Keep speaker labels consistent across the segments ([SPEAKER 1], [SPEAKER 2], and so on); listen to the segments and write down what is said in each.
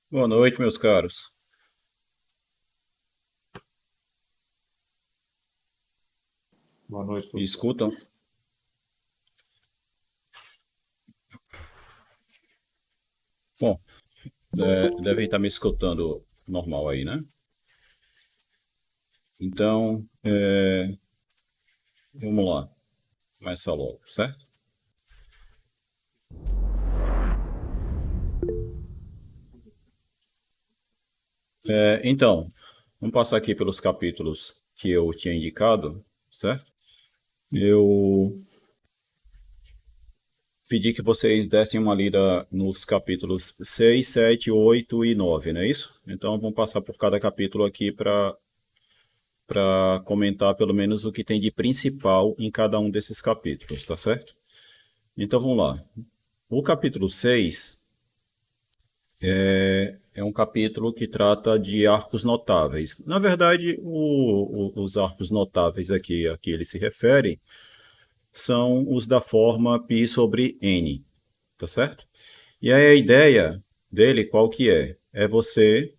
[SPEAKER 1] Boa noite, meus caros.
[SPEAKER 2] Boa noite,
[SPEAKER 1] Me
[SPEAKER 2] professor.
[SPEAKER 1] escutam? Bom, devem estar me escutando normal aí, né? Então, vamos lá. Começa logo, certo? Então, vamos passar aqui pelos capítulos que eu tinha indicado, certo? Eu pedi que vocês dessem uma lida nos capítulos 6, 7, 8 e 9, não é isso? Então, vamos passar por cada capítulo aqui para comentar pelo menos o que tem de principal em cada um desses capítulos, tá certo? Então, vamos lá. O capítulo 6 é um capítulo que trata de arcos notáveis. Na verdade, os arcos notáveis aqui a que ele se refere são os da forma π sobre n, tá certo? E aí a ideia dele qual que é? É você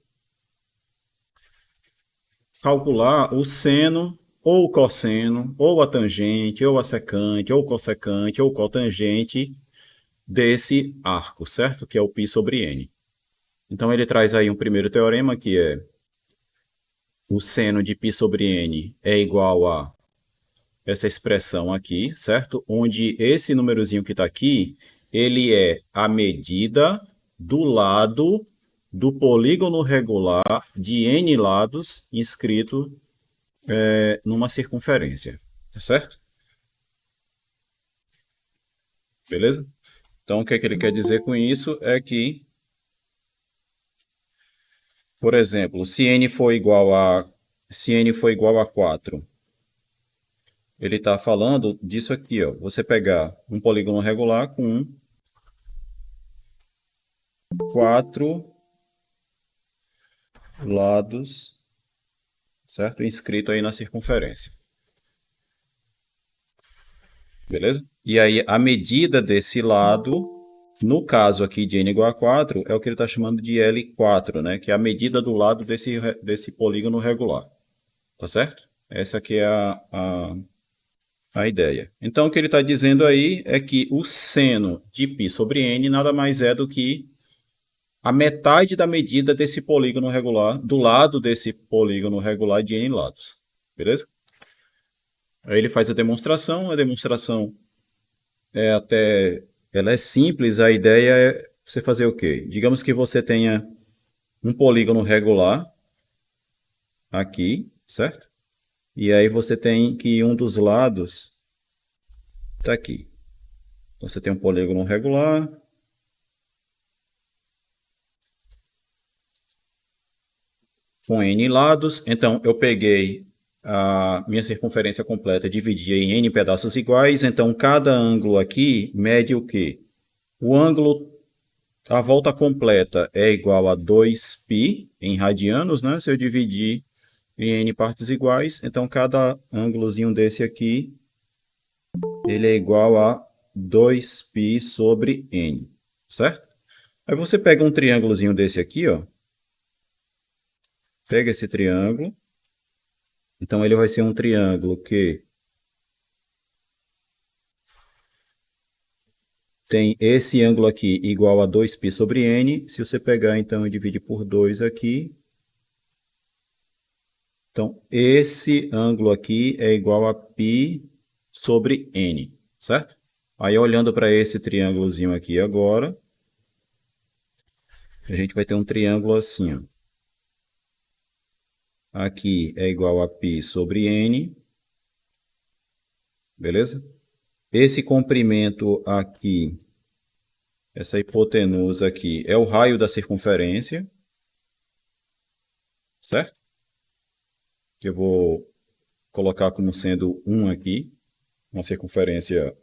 [SPEAKER 1] calcular o seno ou o cosseno, ou a tangente, ou a secante, ou cossecante, ou cotangente desse arco, certo? Que é o π sobre n. Então ele traz aí um primeiro teorema que é o seno de π sobre n é igual a essa expressão aqui, certo? Onde esse númerozinho que está aqui, ele é a medida do lado do polígono regular de n lados inscrito numa circunferência, certo? Beleza? Então, o que, é que ele quer dizer com isso é que, por exemplo, se n for igual a 4, ele está falando disso aqui, ó. Você pegar um polígono regular com 4 lados, certo? Inscrito aí na circunferência. Beleza? E aí a medida desse lado, no caso aqui de n igual a 4, é o que ele está chamando de L4, né? Que é a medida do lado desse polígono regular. Tá certo? Essa aqui é a ideia. Então o que ele está dizendo aí é que o seno de π sobre n nada mais é do que a metade da medida desse polígono regular, do lado desse polígono regular de n lados. Beleza? Aí ele faz a demonstração é até ela é simples, a ideia é você fazer o quê? Digamos que você tenha um polígono regular aqui, certo? E aí você tem que um dos lados está aqui. Então você tem um polígono regular com n lados. Então eu peguei a minha circunferência completa, dividi em n pedaços iguais. Então cada ângulo aqui mede o quê? O ângulo, a volta completa é igual a 2π em radianos, né? Se eu dividir em n partes iguais, então cada ângulozinho desse aqui, ele é igual a 2π sobre n, certo? Aí você pega um triângulozinho desse aqui, ó. Pega esse triângulo Então, ele vai ser um triângulo que tem esse ângulo aqui igual a 2π sobre n. Se você pegar, então, e dividir por 2 aqui. Então, esse ângulo aqui é igual a π sobre n, certo? Aí, olhando para esse triângulozinho aqui agora, a gente vai ter um triângulo assim, ó. Aqui é igual a π sobre n, beleza? Esse comprimento aqui, essa hipotenusa aqui, é o raio da circunferência, certo? Que eu vou colocar como sendo 1 aqui, uma circunferência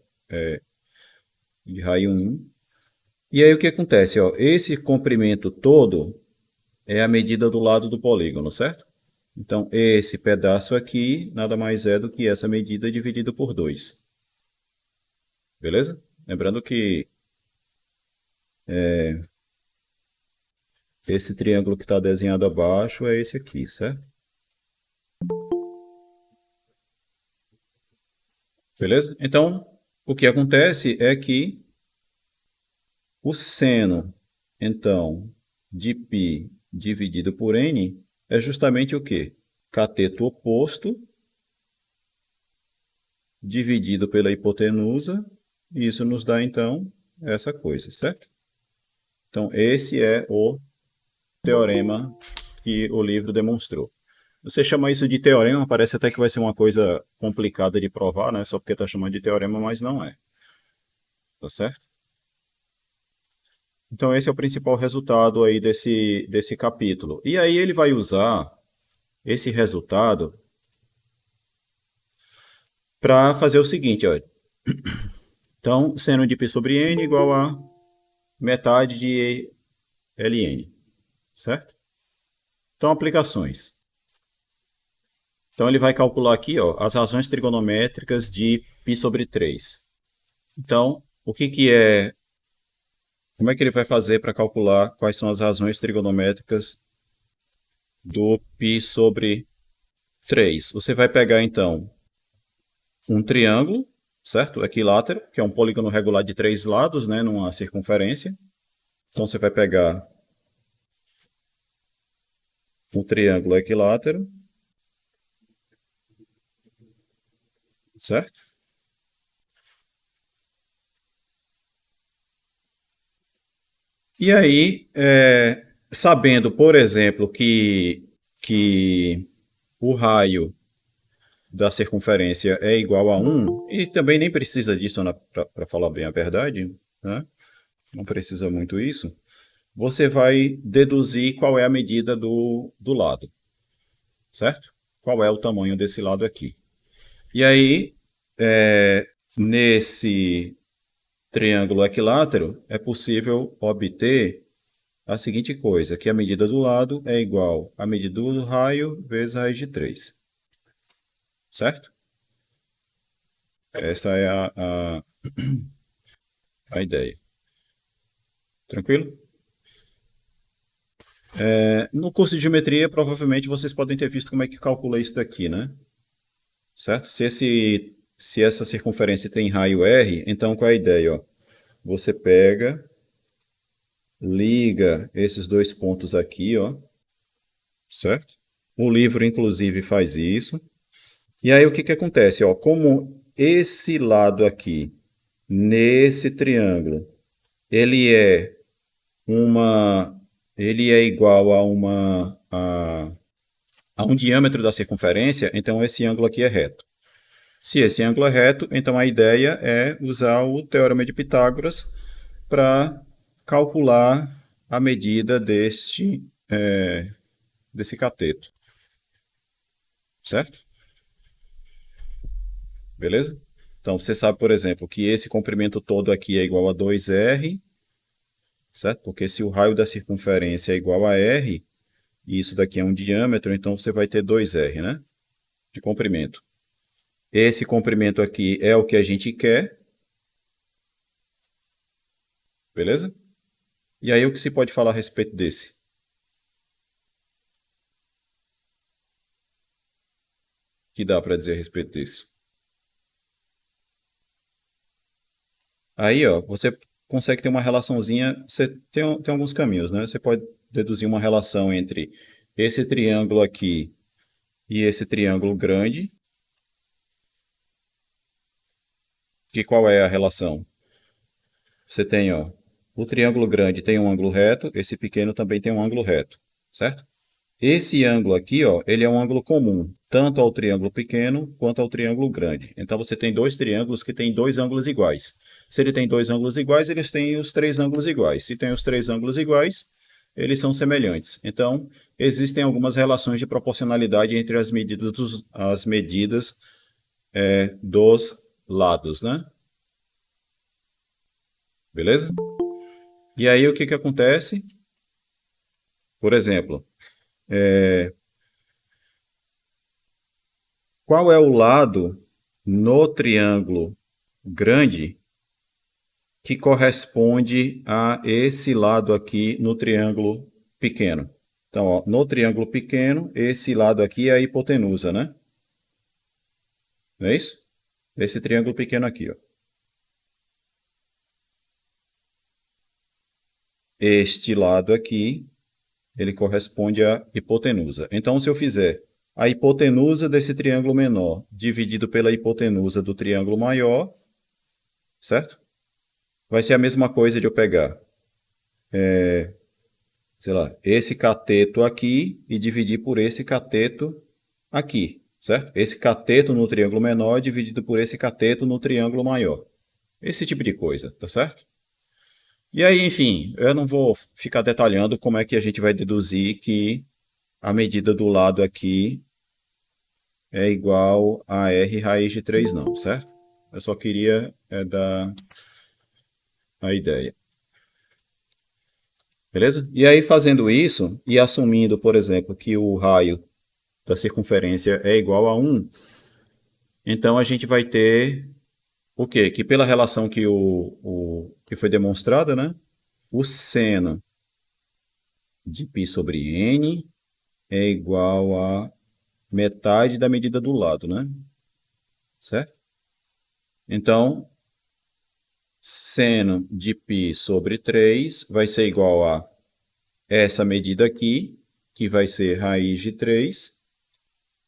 [SPEAKER 1] de raio 1. E aí o que acontece? Ó, esse comprimento todo é a medida do lado do polígono, certo? Então, esse pedaço aqui nada mais é do que essa medida dividida por 2. Beleza? Lembrando que esse triângulo que está desenhado abaixo é esse aqui, certo? Beleza? Então, o que acontece é que o seno, então, de π dividido por n é justamente o quê? Cateto oposto dividido pela hipotenusa, e isso nos dá, então, essa coisa, certo? Então, esse é o teorema que o livro demonstrou. Você chama isso de teorema, parece até que vai ser uma coisa complicada de provar, né? Só porque está chamando de teorema, mas não é. Tá certo? Então, esse é o principal resultado aí desse capítulo. E aí ele vai usar esse resultado para fazer o seguinte, olha. Então, seno de π sobre n igual a metade de ln, certo? Então, aplicações. Então, ele vai calcular aqui, ó, as razões trigonométricas de π sobre 3. Então, o que que é... Como é que ele vai fazer para calcular quais são as razões trigonométricas do π sobre 3? Você vai pegar, então, um triângulo, certo? Equilátero, que é um polígono regular de 3 lados, né, numa circunferência. Então, você vai pegar um triângulo equilátero, certo? E aí, sabendo, por exemplo, que o raio da circunferência é igual a 1, e também nem precisa disso para falar bem a verdade, né? Não precisa muito isso, você vai deduzir qual é a medida do lado, certo? Qual é o tamanho desse lado aqui. E aí, nesse triângulo equilátero, é possível obter a seguinte coisa, que a medida do lado é igual à medida do raio vezes a raiz de 3. Certo? Essa é a ideia. Tranquilo? No curso de geometria, provavelmente vocês podem ter visto como é que calcula isso daqui, né? Certo? Se essa circunferência tem raio R, então qual é a ideia? Ó? Você pega, liga esses dois pontos aqui, ó, certo? O livro, inclusive, faz isso. E aí o que que acontece? Ó, como esse lado aqui, nesse triângulo, ele é uma, ele é igual a um diâmetro da circunferência, então esse ângulo aqui é reto. Se esse ângulo é reto, então a ideia é usar o teorema de Pitágoras para calcular a medida desse cateto. Certo? Beleza? Então você sabe, por exemplo, que esse comprimento todo aqui é igual a 2r, certo? Porque se o raio da circunferência é igual a r, e isso daqui é um diâmetro, então você vai ter 2r, né? De comprimento. Esse comprimento aqui é o que a gente quer. Beleza? E aí o que se pode falar a respeito desse? que dá para dizer a respeito disso? Aí, ó, você consegue ter uma relaçãozinha, você tem alguns caminhos, né? Você pode deduzir uma relação entre esse triângulo aqui e esse triângulo grande. Que qual é a relação? Você tem, ó, o triângulo grande tem um ângulo reto, esse pequeno também tem um ângulo reto, certo? Esse ângulo aqui, ó, ele é um ângulo comum, tanto ao triângulo pequeno quanto ao triângulo grande. Então você tem dois triângulos que têm dois ângulos iguais. Se ele tem dois ângulos iguais, eles têm os três ângulos iguais. Se tem os três ângulos iguais, eles são semelhantes. Então, existem algumas relações de proporcionalidade entre as medidas dos lados, né? Beleza? E aí o que acontece? Por exemplo, qual é o lado no triângulo grande que corresponde a esse lado aqui no triângulo pequeno? Então, ó, no triângulo pequeno, esse lado aqui é a hipotenusa, né? Não é isso? Esse triângulo pequeno aqui, ó. Este lado aqui, ele corresponde à hipotenusa. Então, se eu fizer a hipotenusa desse triângulo menor dividido pela hipotenusa do triângulo maior, certo? Vai ser a mesma coisa de eu pegar, sei lá, esse cateto aqui e dividir por esse cateto aqui, certo? Esse cateto no triângulo menor dividido por esse cateto no triângulo maior. Esse tipo de coisa, tá certo? E aí, enfim, eu não vou ficar detalhando como é que a gente vai deduzir que a medida do lado aqui é igual a r raiz de 3 não, certo? Eu só queria dar a ideia. Beleza? E aí, fazendo isso, e assumindo, por exemplo, que o raio da circunferência é igual a 1, então a gente vai ter o quê? Que pela relação que foi demonstrada, né? O seno de π sobre n é igual a metade da medida do lado, né? Certo? Então, seno de π sobre 3 vai ser igual a essa medida aqui, que vai ser raiz de 3,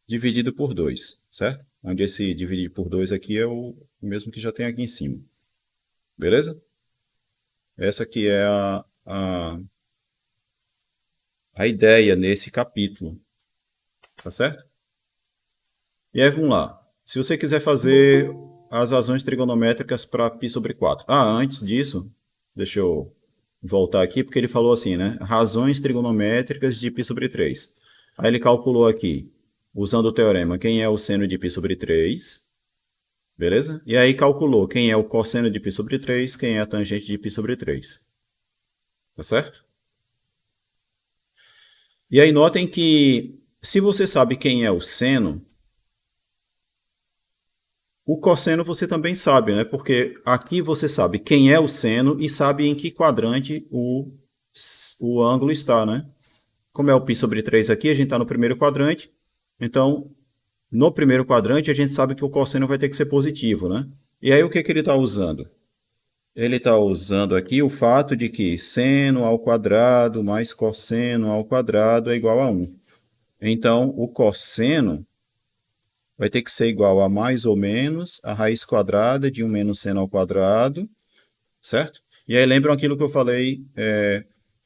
[SPEAKER 1] dividido por 2, certo? Onde esse dividir por 2 aqui é o mesmo que já tem aqui em cima. Beleza? Essa aqui é a ideia nesse capítulo. Tá certo? E aí vamos lá. Se você quiser fazer as razões trigonométricas para π sobre 4. Antes disso, deixa eu voltar aqui, porque ele falou assim, né? Razões trigonométricas de π sobre 3. Aí ele calculou aqui, usando o teorema, quem é o seno de π sobre 3. Beleza? E aí calculou quem é o cosseno de π sobre 3, quem é a tangente de π sobre 3. Tá certo? E aí notem que, se você sabe quem é o seno, o cosseno você também sabe, né? Porque aqui você sabe quem é o seno e sabe em que quadrante o ângulo está, né? Como é o π sobre 3 aqui, a gente está no primeiro quadrante. Então, no primeiro quadrante, a gente sabe que o cosseno vai ter que ser positivo, né? E aí, o que ele está usando? Ele está usando aqui o fato de que seno ao quadrado mais cosseno ao quadrado é igual a 1. Então, o cosseno vai ter que ser igual a mais ou menos a raiz quadrada de 1 menos seno ao quadrado, certo? E aí lembram aquilo que eu falei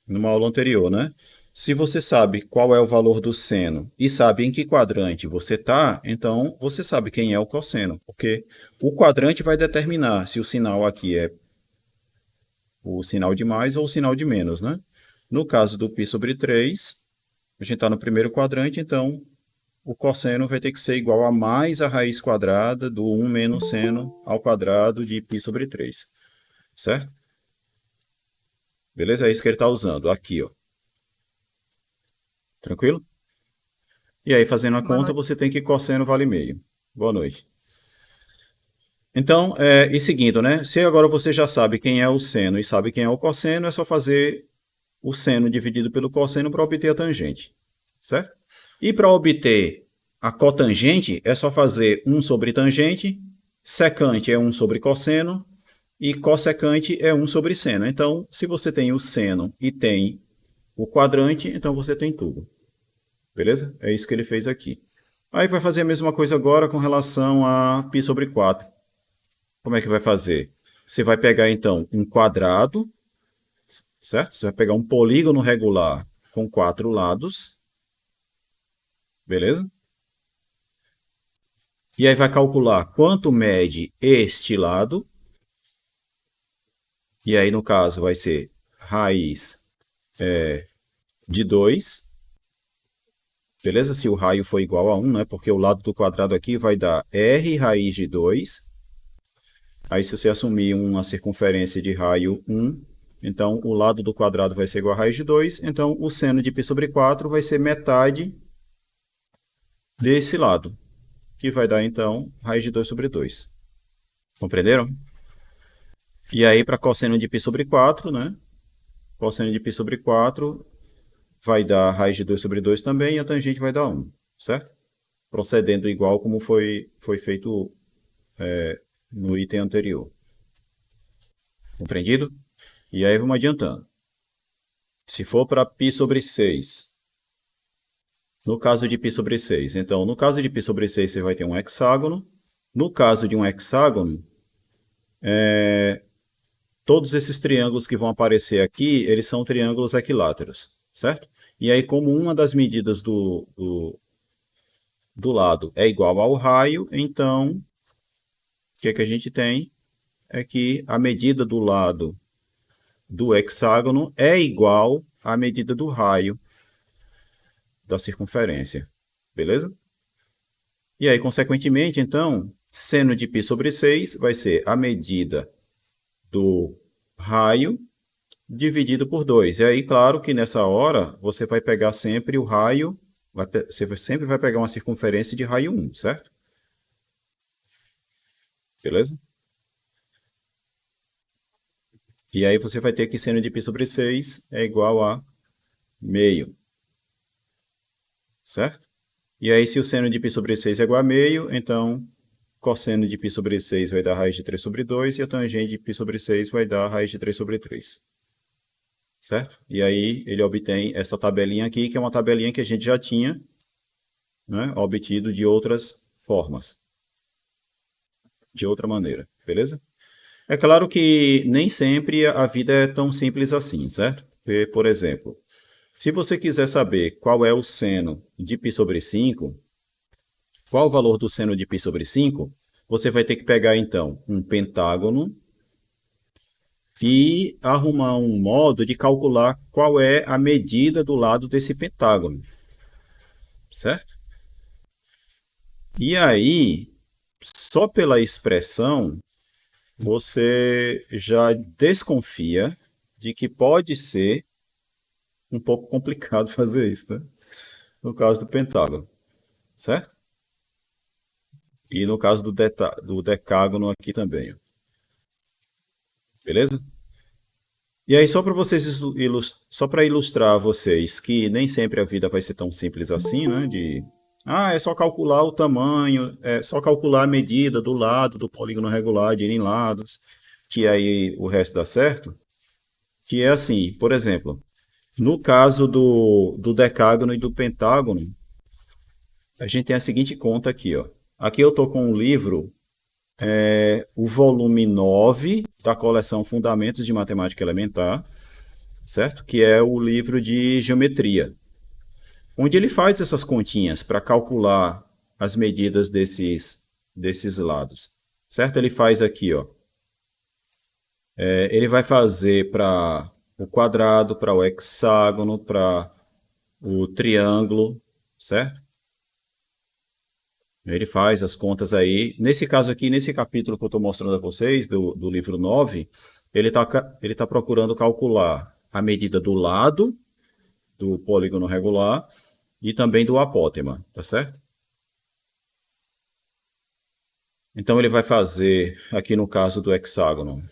[SPEAKER 1] numa aula anterior, né? Se você sabe qual é o valor do seno e sabe em que quadrante você está, então você sabe quem é o cosseno, porque o quadrante vai determinar se o sinal aqui é o sinal de mais ou o sinal de menos, né? No caso do π sobre 3, a gente está no primeiro quadrante, então o cosseno vai ter que ser igual a mais a raiz quadrada do 1 menos seno ao quadrado de π sobre 3. Certo? Beleza? É isso que ele está usando aqui, ó. Tranquilo? E aí, fazendo a conta, você tem que cosseno vale meio. Boa noite. Então, e seguindo, né? Se agora você já sabe quem é o seno e sabe quem é o cosseno, é só fazer o seno dividido pelo cosseno para obter a tangente. Certo? E para obter A cotangente é só fazer 1 sobre tangente, secante é 1 sobre cosseno, e cossecante é 1 sobre seno. Então, se você tem o seno e tem o quadrante, então você tem tudo. Beleza? É isso que ele fez aqui. Aí vai fazer a mesma coisa agora com relação a π sobre 4. Como é que vai fazer? Você vai pegar, então, um quadrado, certo? Você vai pegar um polígono regular com 4 lados, beleza? E aí vai calcular quanto mede este lado. E aí, no caso, vai ser raiz de 2, beleza? Se o raio for igual a 1, né? Porque o lado do quadrado aqui vai dar r raiz de 2. Aí, se você assumir uma circunferência de raio 1, então o lado do quadrado vai ser igual a raiz de 2. Então, o seno de π sobre 4 vai ser metade desse lado, que vai dar, então, raiz de 2 sobre 2. Compreenderam? E aí, para cosseno de π sobre 4, né? Cosseno de π sobre 4 vai dar raiz de 2 sobre 2 também, e a tangente vai dar 1, certo? Procedendo igual como foi feito no item anterior. Compreendido? E aí vamos adiantando. Se for para π sobre 6, no caso de π sobre 6, então, no caso de π sobre 6, você vai ter um hexágono. No caso de um hexágono, todos esses triângulos que vão aparecer aqui, eles são triângulos equiláteros, certo? E aí, como uma das medidas do lado é igual ao raio, então, o que a gente tem é que a medida do lado do hexágono é igual à medida do raio da circunferência, beleza? E aí, consequentemente, então, seno de π sobre 6 vai ser a medida do raio dividido por 2. E aí, claro que nessa hora, você vai pegar sempre o raio, você sempre vai pegar uma circunferência de raio 1, certo? Beleza? E aí você vai ter que seno de π sobre 6 é igual a meio, certo? E aí, se o seno de π sobre 6 é igual a meio, então cosseno de π sobre 6 vai dar raiz de 3 sobre 2 e a tangente de π sobre 6 vai dar raiz de 3 sobre 3. Certo? E aí ele obtém essa tabelinha aqui, que é uma tabelinha que a gente já tinha, né, obtido de outras formas, de outra maneira, beleza? É claro que nem sempre a vida é tão simples assim, certo? Porque, por exemplo, se você quiser saber qual é o seno de π sobre 5, qual o valor do seno de π sobre 5, você vai ter que pegar, então, um pentágono e arrumar um modo de calcular qual é a medida do lado desse pentágono, certo? E aí, só pela expressão, você já desconfia de que pode ser um pouco complicado fazer isso, né? No caso do pentágono, certo? E no caso do decágono aqui também, ó. Beleza? E aí, só para vocês só para ilustrar a vocês que nem sempre a vida vai ser tão simples assim, né? É só calcular o tamanho, é só calcular a medida do lado do polígono regular de N lados, que aí o resto dá certo. Que é assim, por exemplo, no caso do decágono e do pentágono, a gente tem a seguinte conta aqui, ó. Aqui eu estou com o livro, o volume 9 da coleção Fundamentos de Matemática Elementar, certo? Que é o livro de geometria, onde ele faz essas continhas para calcular as medidas desses lados, certo? Ele faz aqui, ó. Ele vai fazer para o quadrado, para o hexágono, para o triângulo, certo? Ele faz as contas aí. Nesse caso aqui, nesse capítulo que eu estou mostrando a vocês, do livro 9, ele tá procurando calcular a medida do lado do polígono regular e também do apótema, tá certo? Então ele vai fazer, aqui no caso do hexágono,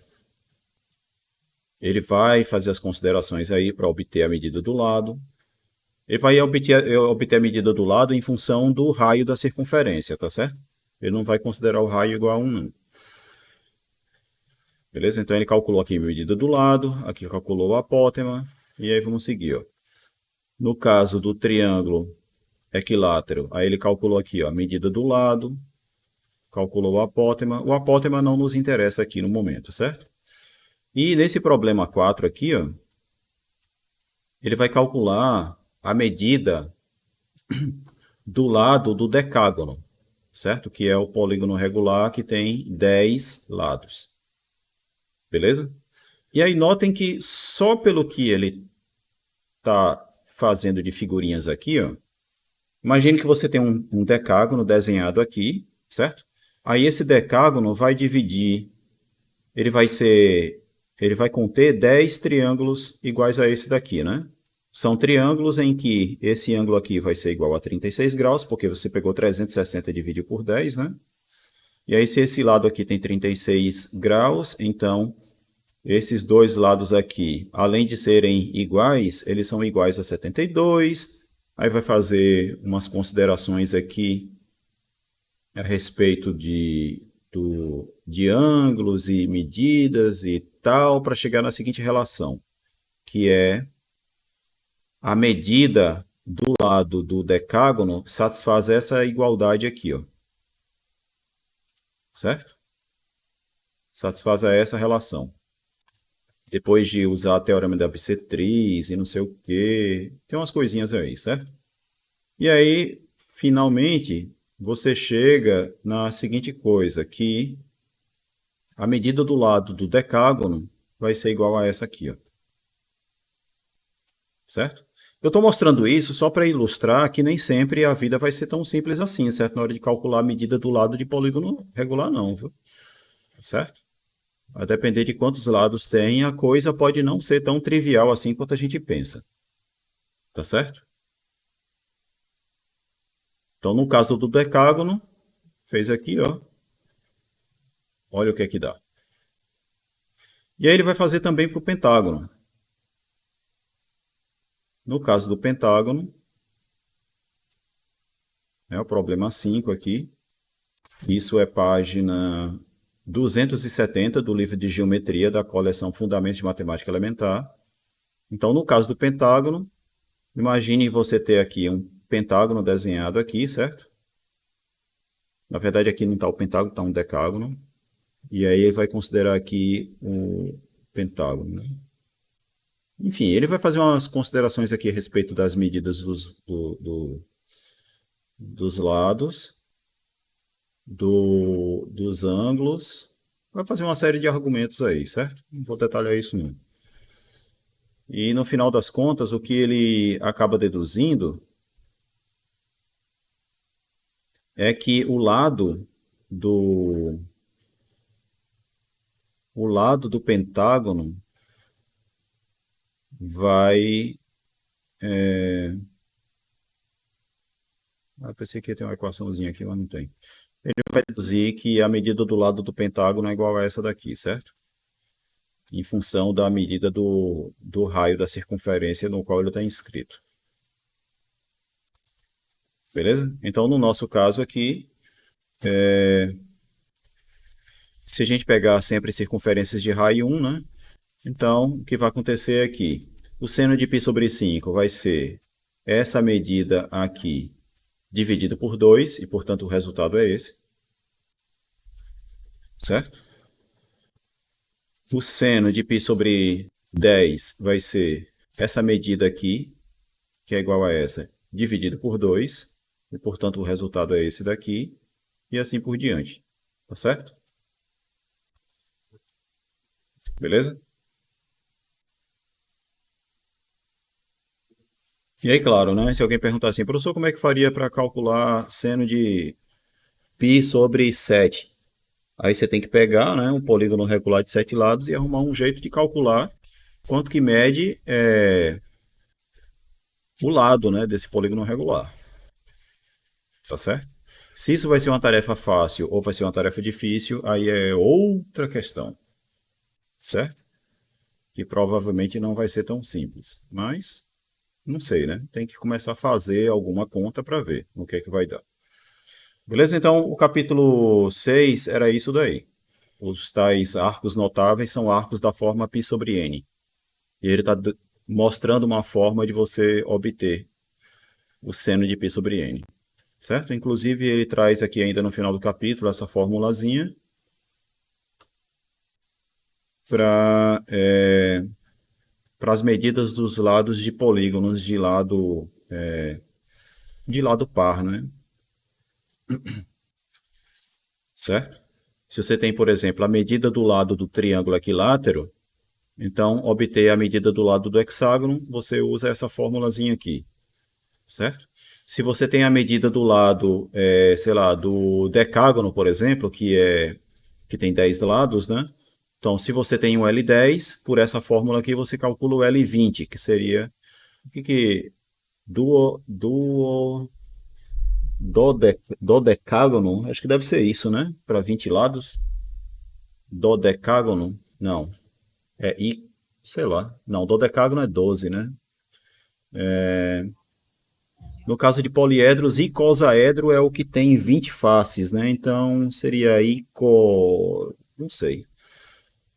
[SPEAKER 1] ele vai fazer as considerações aí para obter a medida do lado. Ele vai obter a medida do lado em função do raio da circunferência, tá certo? Ele não vai considerar o raio igual a 1, não. Beleza? Então ele calculou aqui a medida do lado, aqui calculou o apótema, e aí vamos seguir, ó. No caso do triângulo equilátero, aí ele calculou aqui, ó, a medida do lado, calculou o apótema. O apótema não nos interessa aqui no momento, certo? E nesse problema 4 aqui, ó, ele vai calcular a medida do lado do decágono, certo? Que é o polígono regular que tem 10 lados. Beleza? E aí notem que só pelo que ele está fazendo de figurinhas aqui, ó, imagine que você tem um decágono desenhado aqui, certo? Aí esse decágono vai dividir, ele vai conter 10 triângulos iguais a esse daqui, né? São triângulos em que esse ângulo aqui vai ser igual a 36 graus, porque você pegou 360 e dividiu por 10, né? E aí se esse lado aqui tem 36 graus, então esses dois lados aqui, além de serem iguais, eles são iguais a 72. Aí vai fazer umas considerações aqui a respeito de ângulos e medidas e tal, para chegar na seguinte relação, que é a medida do lado do decágono satisfaz essa igualdade aqui, ó. Certo? Satisfaz essa relação. Depois de usar o teorema da bissetriz e não sei o que, tem umas coisinhas aí, certo? E aí, finalmente, você chega na seguinte coisa, que a medida do lado do decágono vai ser igual a essa aqui, ó. Certo? Eu estou mostrando isso só para ilustrar que nem sempre a vida vai ser tão simples assim, certo? Na hora de calcular a medida do lado de polígono regular, não, viu? Certo? A depender de quantos lados tem, a coisa pode não ser tão trivial assim quanto a gente pensa. Tá certo? Então, no caso do decágono, fez aqui, ó. Olha o que é que dá. E aí ele vai fazer também para o pentágono. No caso do pentágono, o problema 5 aqui. Isso é página 270 do livro de geometria da coleção Fundamentos de Matemática Elementar. Então, no caso do pentágono, imagine você ter aqui um pentágono desenhado aqui, certo? Na verdade, aqui não está o pentágono, está um decágono. E aí ele vai considerar aqui o pentágono, né? Enfim, ele vai fazer umas considerações aqui a respeito das medidas dos lados, dos ângulos. Vai fazer uma série de argumentos aí, certo? Não vou detalhar isso não. E no final das contas, o que ele acaba deduzindo é que o lado do pentágono vai... Eu pensei que ia ter uma equaçãozinha aqui, mas não tem. Ele vai deduzir que a medida do lado do pentágono é igual a essa daqui, certo? Em função da medida do raio da circunferência no qual ele está inscrito. Beleza? Então, no nosso caso aqui, se a gente pegar sempre circunferências de raio 1, né? Então, o que vai acontecer aqui? O seno de π sobre 5 vai ser essa medida aqui dividido por 2, e portanto o resultado é esse. Certo? O seno de π sobre 10 vai ser essa medida aqui, que é igual a essa, dividido por 2, e portanto o resultado é esse daqui, e assim por diante. Tá certo? Beleza? E aí, claro, né? Se alguém perguntar assim, professor, como é que faria para calcular seno de π sobre 7? Aí você tem que pegar, né, um polígono regular de 7 lados e arrumar um jeito de calcular quanto que mede o lado, né, desse polígono regular. Tá certo? Se isso vai ser uma tarefa fácil ou vai ser uma tarefa difícil, aí é outra questão. Certo? Que provavelmente não vai ser tão simples. Mas não sei, né? Tem que começar a fazer alguma conta para ver o que é que vai dar. Beleza? Então, o capítulo 6 era isso daí. Os tais arcos notáveis são arcos da forma π sobre n. E ele está mostrando uma forma de você obter o seno de π sobre n. Certo? Inclusive, ele traz aqui ainda no final do capítulo essa formulazinha para as medidas dos lados de polígonos de lado par, né? Certo? Se você tem, por exemplo, a medida do lado do triângulo equilátero, então obter a medida do lado do hexágono, você usa essa formulazinha aqui, certo? Se você tem a medida do lado, sei lá, do decágono, por exemplo, que tem 10 lados, né? Então, se você tem um L10, por essa fórmula aqui você calcula o L20, que seria o que dodecágono, acho que deve ser isso, né? Para 20 lados. Dodecágono, não. Sei lá. Não, dodecágono é 12, né? No caso de poliedros, icosaedro é o que tem 20 faces, né? Então seria não sei.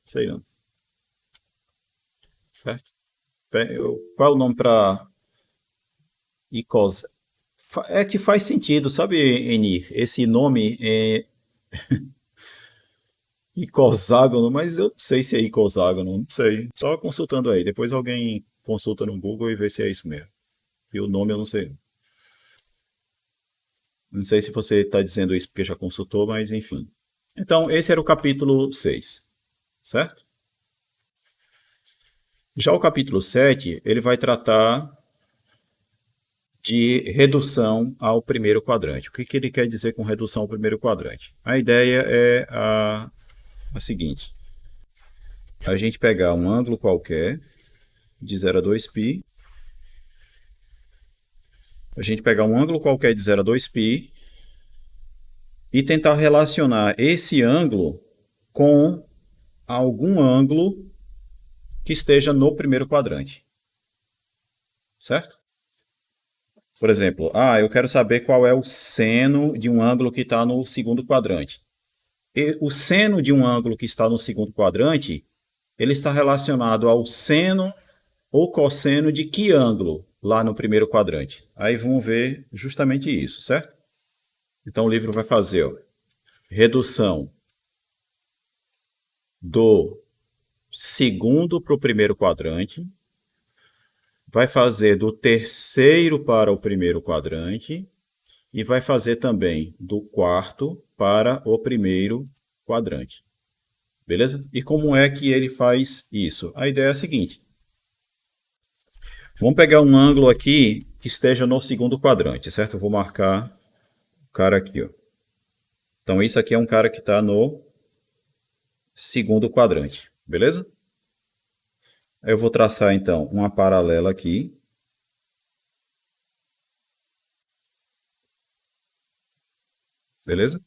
[SPEAKER 1] Sei não. Certo? Qual é o nome para icos? É que faz sentido, sabe, Eni? Esse nome é icoságono, mas eu não sei se é icoságono, não sei. Só consultando aí. Depois alguém consulta no Google e vê se é isso mesmo. E o nome eu não sei. Não sei se você está dizendo isso porque já consultou, mas enfim. Então, esse era o capítulo 6, certo? Já o capítulo 7 ele vai tratar de redução ao primeiro quadrante. O que, que ele quer dizer com redução ao primeiro quadrante? A ideia é a seguinte. A gente pegar um ângulo qualquer, de 0 a 2π. A gente pegar um ângulo qualquer de 0 a 2π e tentar relacionar esse ângulo com algum ângulo que esteja no primeiro quadrante. Certo? Por exemplo, eu quero saber qual é o seno de um ângulo que está no segundo quadrante. E o seno de um ângulo que está no segundo quadrante, ele está relacionado ao seno ou cosseno de que ângulo lá no primeiro quadrante? Aí vamos ver justamente isso, certo? Então o livro vai fazer redução do segundo para o primeiro quadrante, vai fazer do terceiro para o primeiro quadrante e vai fazer também do quarto para o primeiro quadrante. Beleza? E como é que ele faz isso? A ideia é a seguinte. Vamos pegar um ângulo aqui que esteja no segundo quadrante, certo? Eu vou marcar o cara aqui, ó. Então, isso aqui é um cara que está no segundo quadrante, beleza? Eu vou traçar, então, uma paralela aqui. Beleza?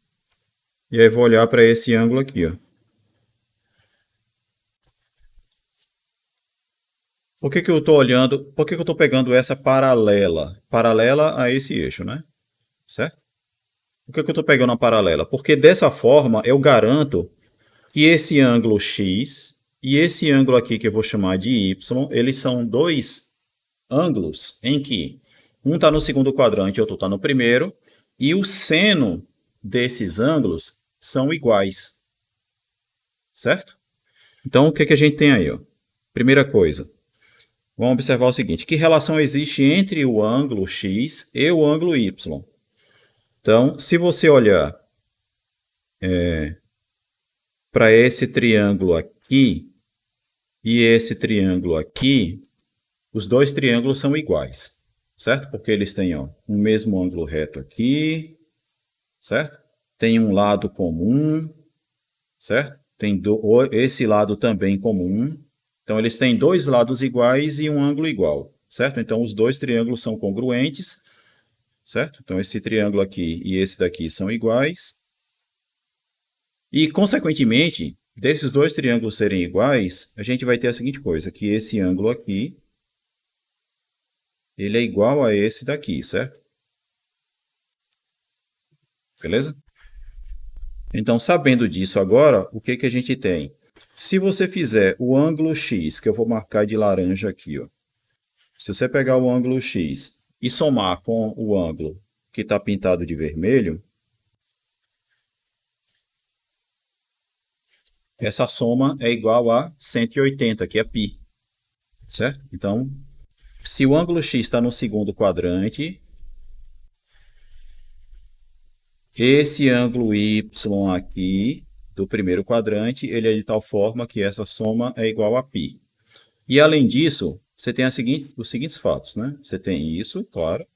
[SPEAKER 1] E aí vou olhar para esse ângulo aqui, ó. Por que que eu estou olhando? Por que que eu estou pegando essa paralela? Paralela a esse eixo, né? Certo? Por que que eu estou pegando a paralela? Porque dessa forma eu garanto que esse ângulo x e esse ângulo aqui que eu vou chamar de y, eles são dois ângulos em que um está no segundo quadrante e outro está no primeiro, e o seno desses ângulos são iguais. Certo? Então, o que que a gente tem aí? Ó? Primeira coisa, vamos observar o seguinte, que relação existe entre o ângulo x e o ângulo y? Então, se você olhar para esse triângulo aqui e esse triângulo aqui, os dois triângulos são iguais, certo? Porque eles têm um mesmo ângulo reto aqui, certo? Tem um lado comum, certo? Tem esse lado também comum. Então, eles têm dois lados iguais e um ângulo igual, certo? Então, os dois triângulos são congruentes, certo? Então, esse triângulo aqui e esse daqui são iguais. E, consequentemente, desses dois triângulos serem iguais, a gente vai ter a seguinte coisa, que esse ângulo aqui ele é igual a esse daqui, certo? Beleza? Então, sabendo disso agora, o que que a gente tem? Se você fizer o ângulo X, que eu vou marcar de laranja aqui, ó. Se você pegar o ângulo X e somar com o ângulo que está pintado de vermelho, essa soma é igual a 180, que é π, certo? Então, se o ângulo X está no segundo quadrante, esse ângulo Y aqui do primeiro quadrante, ele é de tal forma que essa soma é igual a π. E além disso, você tem os seguintes fatos, né? Você tem isso, claro,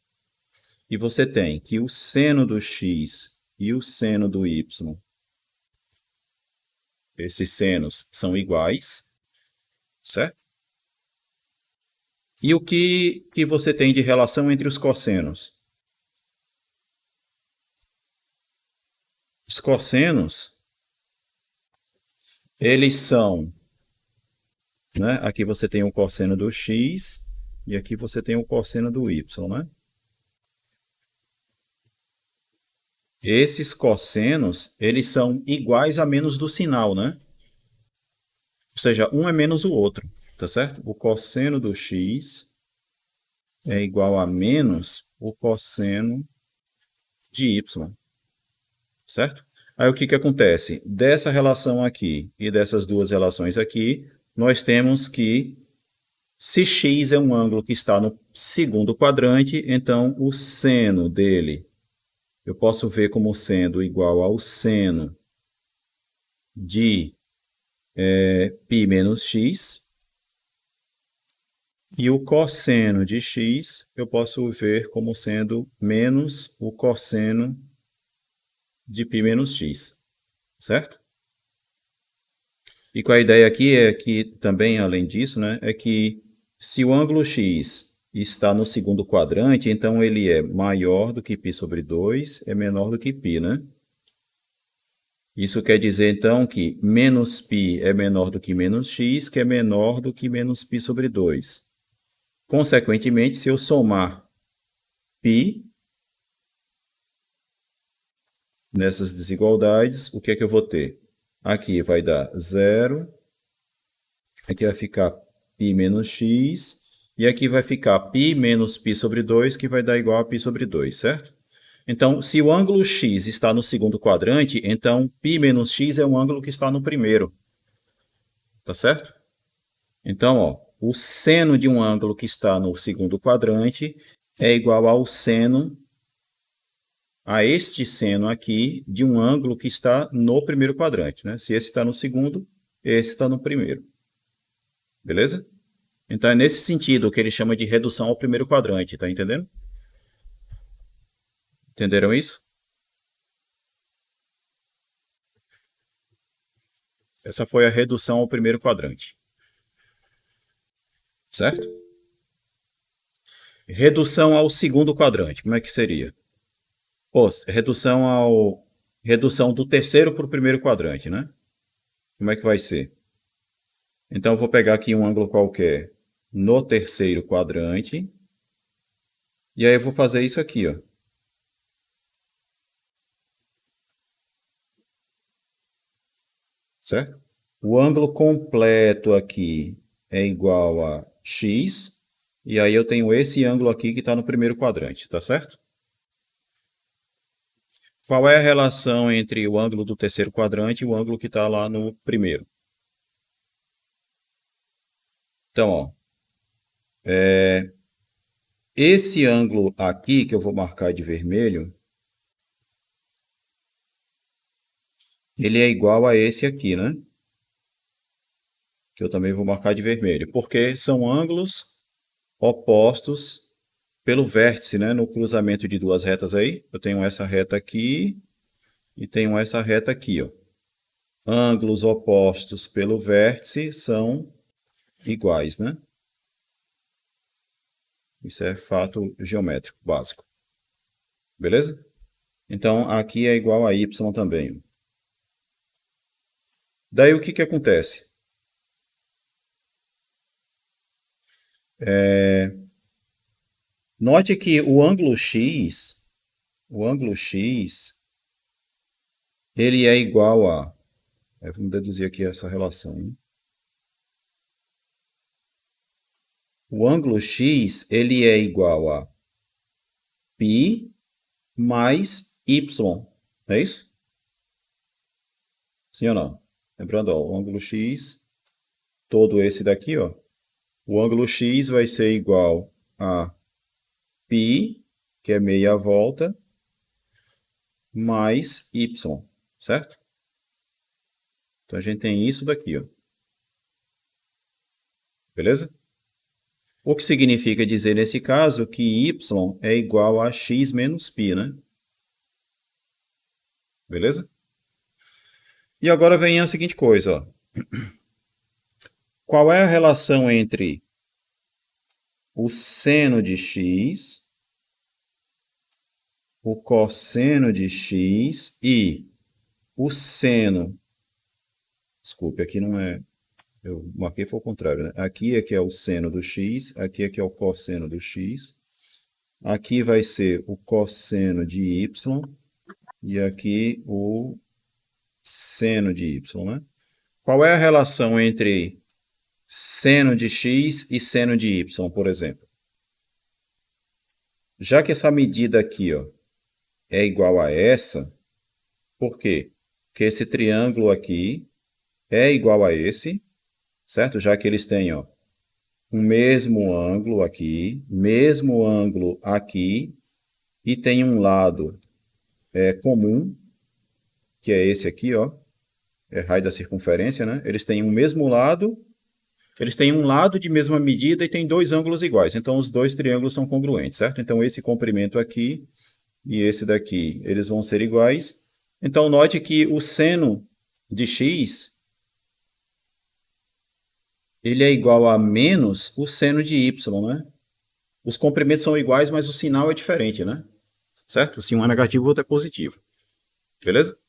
[SPEAKER 1] e você tem que o seno do x e o seno do y, esses senos são iguais, certo? E o que você tem de relação entre os cossenos? Os cossenos, eles são, né? Aqui você tem o cosseno do x e aqui você tem o cosseno do y, né? Esses cossenos, eles são iguais a menos do sinal, né? Ou seja, um é menos o outro, tá certo? O cosseno do x é igual a menos o cosseno de y, certo? Aí o que que acontece? Dessa relação aqui e dessas duas relações aqui, nós temos que, se x é um ângulo que está no segundo quadrante, então o seno dele eu posso ver como sendo igual ao seno de π menos x, e o cosseno de x eu posso ver como sendo menos o cosseno de π menos x, certo? E com a ideia aqui é que também, além disso, né, é que se o ângulo x está no segundo quadrante, então ele é maior do que π sobre 2, é menor do que π, né? Isso quer dizer, então, que menos π é menor do que menos x, que é menor do que menos π sobre 2. Consequentemente, se eu somar π nessas desigualdades, o que é que eu vou ter? Aqui vai dar 0, aqui vai ficar π menos x, e aqui vai ficar π menos π sobre 2, que vai dar igual a π sobre 2, certo? Então, se o ângulo x está no segundo quadrante, então π menos x é um ângulo que está no primeiro, tá certo? Então, ó, o seno de um ângulo que está no segundo quadrante é igual ao seno, a este seno aqui, de um ângulo que está no primeiro quadrante, né? Se esse está no segundo, esse está no primeiro. Beleza? Então é nesse sentido que ele chama de redução ao primeiro quadrante, tá entendendo? Entenderam isso? Essa foi a redução ao primeiro quadrante. Certo? Redução ao segundo quadrante, como é que seria? Pô, redução do terceiro para o primeiro quadrante, né? Como é que vai ser? Então eu vou pegar aqui um ângulo qualquer no terceiro quadrante. E aí eu vou fazer isso aqui, ó. Certo? O ângulo completo aqui é igual a x. E aí eu tenho esse ângulo aqui que está no primeiro quadrante, tá certo? Qual é a relação entre o ângulo do terceiro quadrante e o ângulo que está lá no primeiro? Então, ó, esse ângulo aqui, que eu vou marcar de vermelho, ele é igual a esse aqui, né? Que eu também vou marcar de vermelho, porque são ângulos opostos pelo vértice, né? No cruzamento de duas retas aí, eu tenho essa reta aqui e tenho essa reta aqui, ó. Ângulos opostos pelo vértice são iguais, né? Isso é fato geométrico básico. Beleza? Então, aqui é igual a y também. Daí, o que que acontece? Note que o ângulo X, ele é igual a... Vamos deduzir aqui essa relação, hein? O ângulo X, ele é igual a π mais y. É isso? Sim ou não? Lembrando, ó, o ângulo X, todo esse daqui, ó. O ângulo X vai ser igual a π, que é meia volta, mais y, certo? Então a gente tem isso daqui, ó. Beleza? O que significa dizer nesse caso que y é igual a x menos π, né? Beleza? E agora vem a seguinte coisa, ó. Qual é a relação entre o seno de x, o cosseno de x e o seno... Desculpe, aqui não é... Eu marquei foi o contrário, né? Aqui é que é o seno do x, aqui é que é o cosseno do x. Aqui vai ser o cosseno de y e aqui o seno de y, né? Qual é a relação entre seno de x e seno de y, por exemplo? Já que essa medida aqui, ó, é igual a essa, por quê? Porque esse triângulo aqui é igual a esse, certo? Já que eles têm, ó, um mesmo ângulo aqui, e tem um lado comum, que é esse aqui, ó, é raio da circunferência, né? Eles têm um mesmo lado, eles têm um lado de mesma medida e tem dois ângulos iguais. Então, os dois triângulos são congruentes, certo? Então, esse comprimento aqui e esse daqui, eles vão ser iguais. Então, note que o seno de x, ele é igual a menos o seno de y, né? Os comprimentos são iguais, mas o sinal é diferente, né? Certo? Se um é negativo, o outro é positivo. Beleza?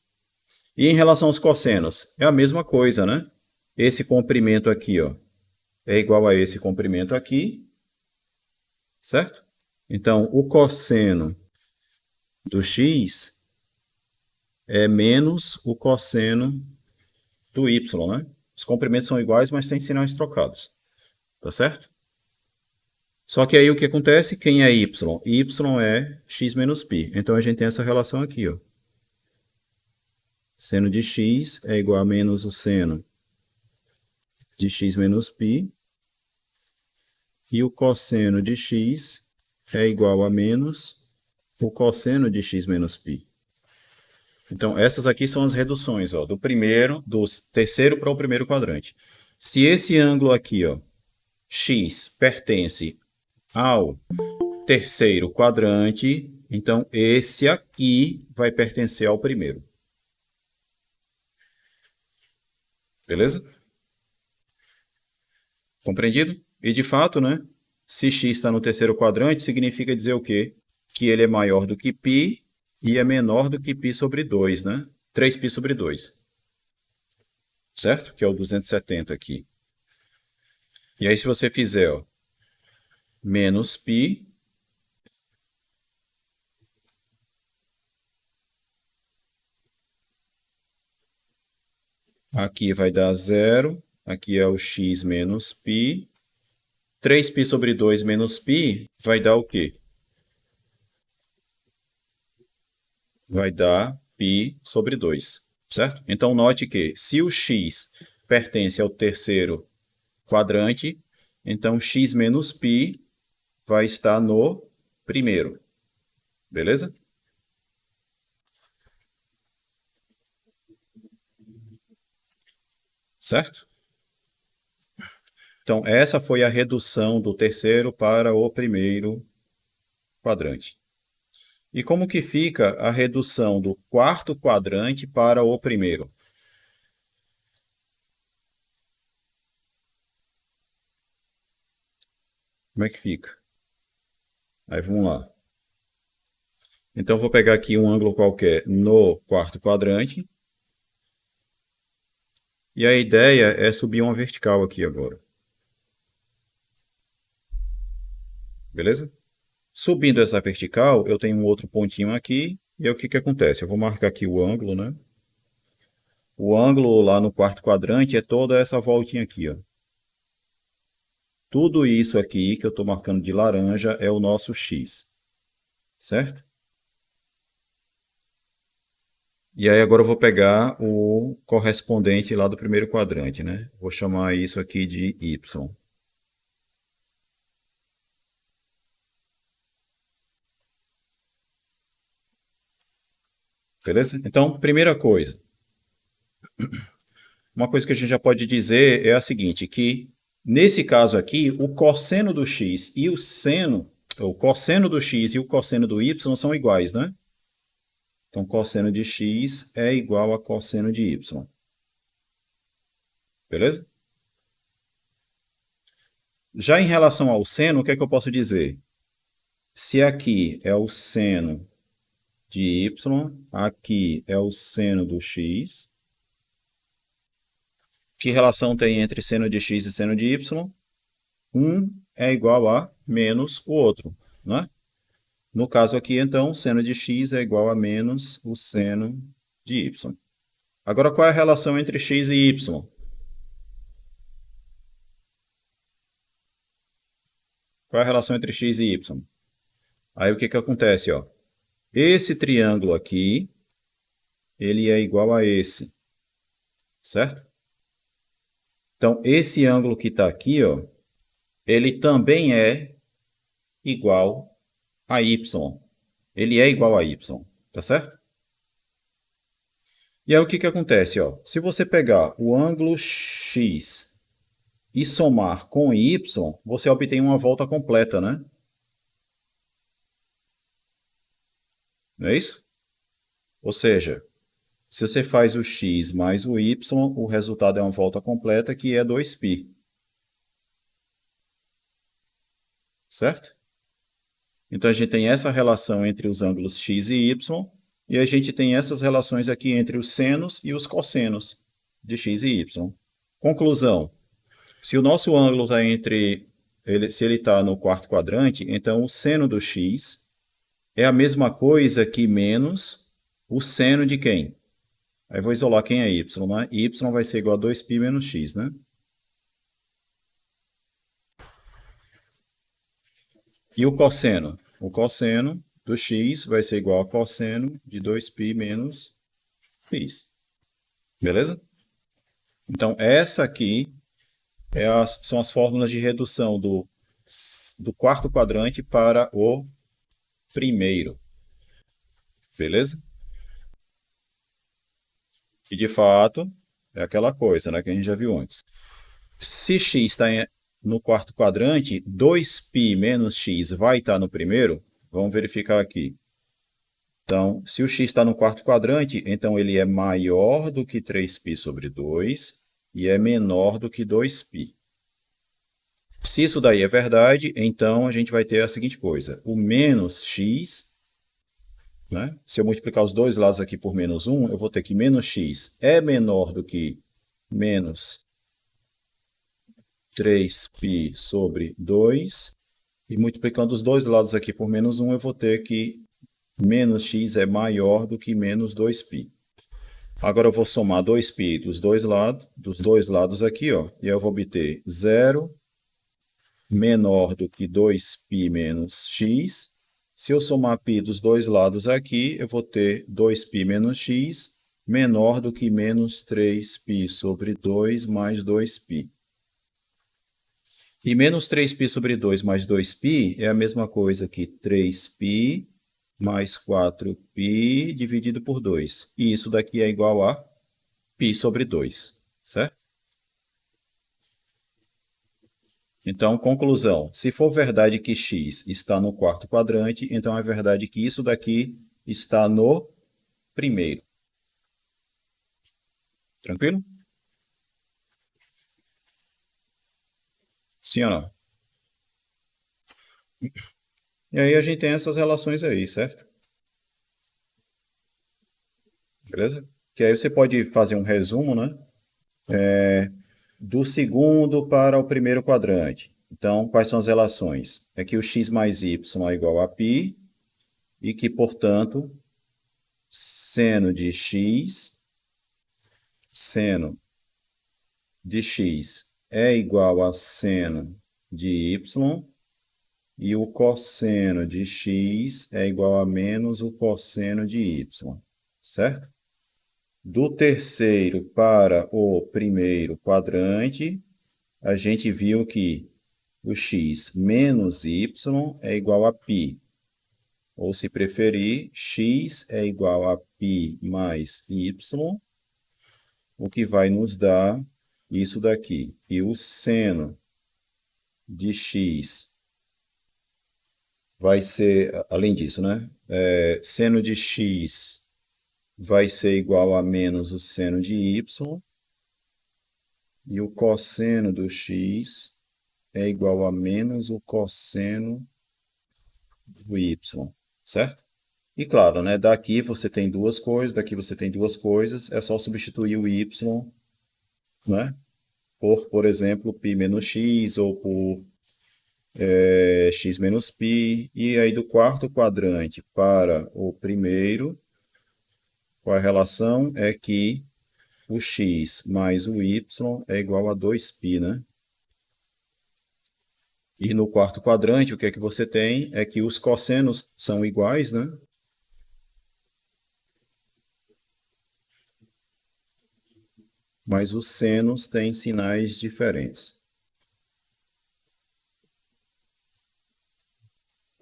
[SPEAKER 1] E em relação aos cossenos, é a mesma coisa, né? Esse comprimento aqui, ó, é igual a esse comprimento aqui, certo? Então, o cosseno do x é menos o cosseno do y, né? Os comprimentos são iguais, mas têm sinais trocados, tá certo? Só que aí o que acontece? Quem é y? Y é x menos π. Então, a gente tem essa relação aqui, ó. Seno de x é igual a menos o seno de x menos π. E o cosseno de x é igual a menos o cosseno de x menos π. Então, essas aqui são as reduções, ó, do terceiro para o primeiro quadrante. Se esse ângulo aqui, ó, x, pertence ao terceiro quadrante, então esse aqui vai pertencer ao primeiro. Beleza? Compreendido? E de fato, né? Se x está no terceiro quadrante, significa dizer o quê? Que ele é maior do que π e é menor do que π sobre 2, né? 3π sobre 2. Certo? Que é o 270 aqui. E aí, se você fizer, ó, menos π, aqui vai dar 0, aqui é o x menos π, 3π sobre 2 menos π vai dar o quê? Vai dar π sobre 2, certo? Então, note que se o x pertence ao terceiro quadrante, então x menos π vai estar no primeiro. Beleza? Certo? Então, essa foi a redução do terceiro para o primeiro quadrante. E como que fica a redução do quarto quadrante para o primeiro? Como é que fica? Aí vamos lá. Então, vou pegar aqui um ângulo qualquer no quarto quadrante. E a ideia é subir uma vertical aqui agora. Beleza? Subindo essa vertical, eu tenho um outro pontinho aqui, e aí o que que acontece? Eu vou marcar aqui o ângulo, né? O ângulo lá no quarto quadrante é toda essa voltinha aqui, ó. Tudo isso aqui que eu estou marcando de laranja é o nosso x, certo? E aí agora eu vou pegar o correspondente lá do primeiro quadrante, né? Vou chamar isso aqui de y. Beleza? Então, primeira coisa. Uma coisa que a gente já pode dizer é a seguinte, que nesse caso aqui, o cosseno do x e o cosseno do x e o cosseno do y são iguais, né? Então, cosseno de x é igual a cosseno de y. Beleza? Já em relação ao seno, o que é que eu posso dizer? Se aqui é o seno de y, aqui é o seno do x, que relação tem entre seno de x e seno de y? Um é igual a menos o outro, né? No caso aqui, então, seno de x é igual a menos o seno de y. Agora, qual é a relação entre x e y? Qual é a relação entre x e y? Aí o que que acontece, ó? Esse triângulo aqui, ele é igual a esse, certo? Então, esse ângulo que está aqui, ó, ele também é igual a y. Ele é igual a y, tá certo? E aí o que que acontece, ó? Se você pegar o ângulo x e somar com y, você obtém uma volta completa, né? Não é isso? Ou seja, se você faz o x mais o y, o resultado é uma volta completa, que é 2π. Certo? Então a gente tem essa relação entre os ângulos x e y, e a gente tem essas relações aqui entre os senos e os cossenos de x e y. Conclusão: se o nosso ângulo está se ele está no quarto quadrante, então o seno do x é a mesma coisa que menos o seno de quem? Aí vou isolar quem é y, né? Y vai ser igual a 2π menos x, né? E o cosseno? O cosseno do x vai ser igual a cosseno de 2π menos x. Beleza? Então, essa aqui são as fórmulas de redução do quarto quadrante para o primeiro. Beleza? E, de fato, é aquela coisa, né, que a gente já viu antes. Se x está no quarto quadrante, 2π menos x vai estar no primeiro? Vamos verificar aqui. Então, se o x está no quarto quadrante, então ele é maior do que 3π sobre 2 e é menor do que 2π. Se isso daí é verdade, então a gente vai ter a seguinte coisa. O menos x, né? Se eu multiplicar os dois lados aqui por menos 1, eu vou ter que menos x é menor do que menos 3π sobre 2. E multiplicando os dois lados aqui por menos 1, eu vou ter que menos x é maior do que menos 2π. Agora eu vou somar 2π dos dois lados aqui, ó, e eu vou obter 0 menor do que 2π menos x. Se eu somar π dos dois lados aqui, eu vou ter 2π menos x menor do que menos 3π sobre 2 mais 2π. E menos 3π sobre 2 mais 2π é a mesma coisa que 3π mais 4π dividido por 2. E isso daqui é igual a π sobre 2, certo? Então, conclusão. Se for verdade que x está no quarto quadrante, então é verdade que isso daqui está no primeiro. Tranquilo? Sim ou não? E aí a gente tem essas relações aí, certo? Beleza? Que aí você pode fazer um resumo, né? Do segundo para o primeiro quadrante. Então, quais são as relações? É que o x mais y é igual a π e que, portanto, seno de x é igual a seno de y e o cosseno de x é igual a menos o cosseno de y, certo? Do terceiro para o primeiro quadrante, a gente viu que o x menos y é igual a π. Ou, se preferir, x é igual a π mais y, o que vai nos dar isso daqui. E o seno de x vai ser, além disso, né? Seno de x vai ser igual a menos o seno de y, e o cosseno do x é igual a menos o cosseno do y, certo? E claro, né, daqui você tem duas coisas, daqui você tem duas coisas, é só substituir o y, né, por exemplo, π menos x, ou por x menos π, e aí do quarto quadrante para o primeiro, a relação é que o x mais o y é igual a 2π, né? E no quarto quadrante, o que é que você tem? É que os cossenos são iguais, né? Mas os senos têm sinais diferentes.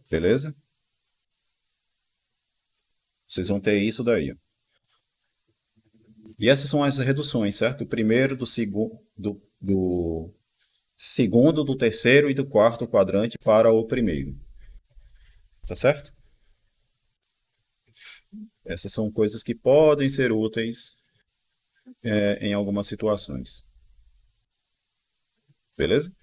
[SPEAKER 1] Beleza? Vocês vão ter isso daí. E essas são as reduções, certo? Do primeiro, do segundo, do terceiro e do quarto quadrante para o primeiro. Tá certo? Essas são coisas que podem ser úteis em algumas situações. Beleza?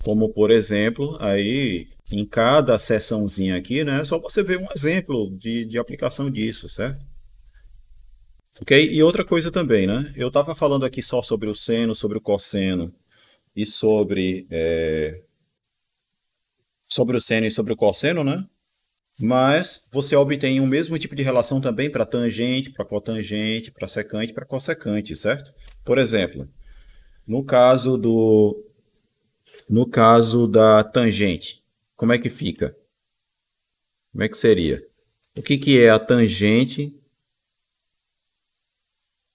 [SPEAKER 1] Como, por exemplo, aí em cada seçãozinha aqui, né, é só você ver um exemplo de aplicação disso, certo? Ok? E outra coisa também, né? Eu estava falando aqui só sobre o seno, sobre o cosseno e sobre o seno e sobre o cosseno, né? Mas você obtém o mesmo tipo de relação também para tangente, para cotangente, para secante, para cossecante, certo? Por exemplo, no caso do no caso da tangente, como é que fica? Como é que seria? O que que é a tangente?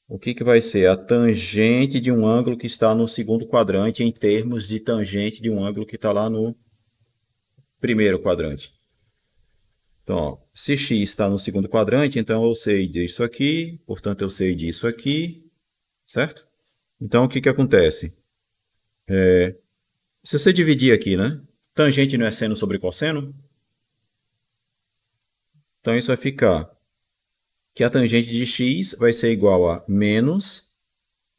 [SPEAKER 1] O que que vai ser a tangente de um ângulo que está no segundo quadrante em termos de tangente de um ângulo que está lá no primeiro quadrante? Então, ó, se x está no segundo quadrante, então eu sei disso aqui, portanto eu sei disso aqui, certo? Então o que que acontece? Se você dividir aqui, né? Tangente não é seno sobre cosseno? Então isso vai ficar que a tangente de x vai ser igual a menos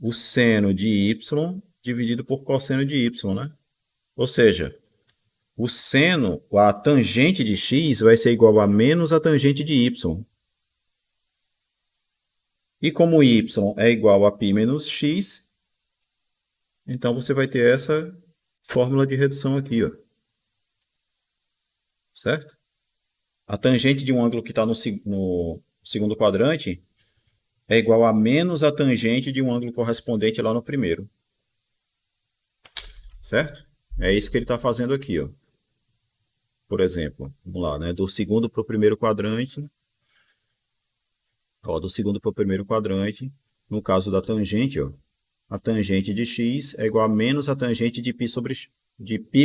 [SPEAKER 1] o seno de y dividido por cosseno de y, né? Ou seja, o seno, a tangente de x vai ser igual a menos a tangente de y. E como y é igual a π menos x, então você vai ter essa fórmula de redução aqui, ó. Certo? A tangente de um ângulo que está no segundo quadrante é igual a menos a tangente de um ângulo correspondente lá no primeiro. Certo? É isso que ele está fazendo aqui, ó. Por exemplo, vamos lá, né? Do segundo para o primeiro quadrante. Ó, do segundo para o primeiro quadrante, no caso da tangente, ó, a tangente de x é igual a menos a tangente de π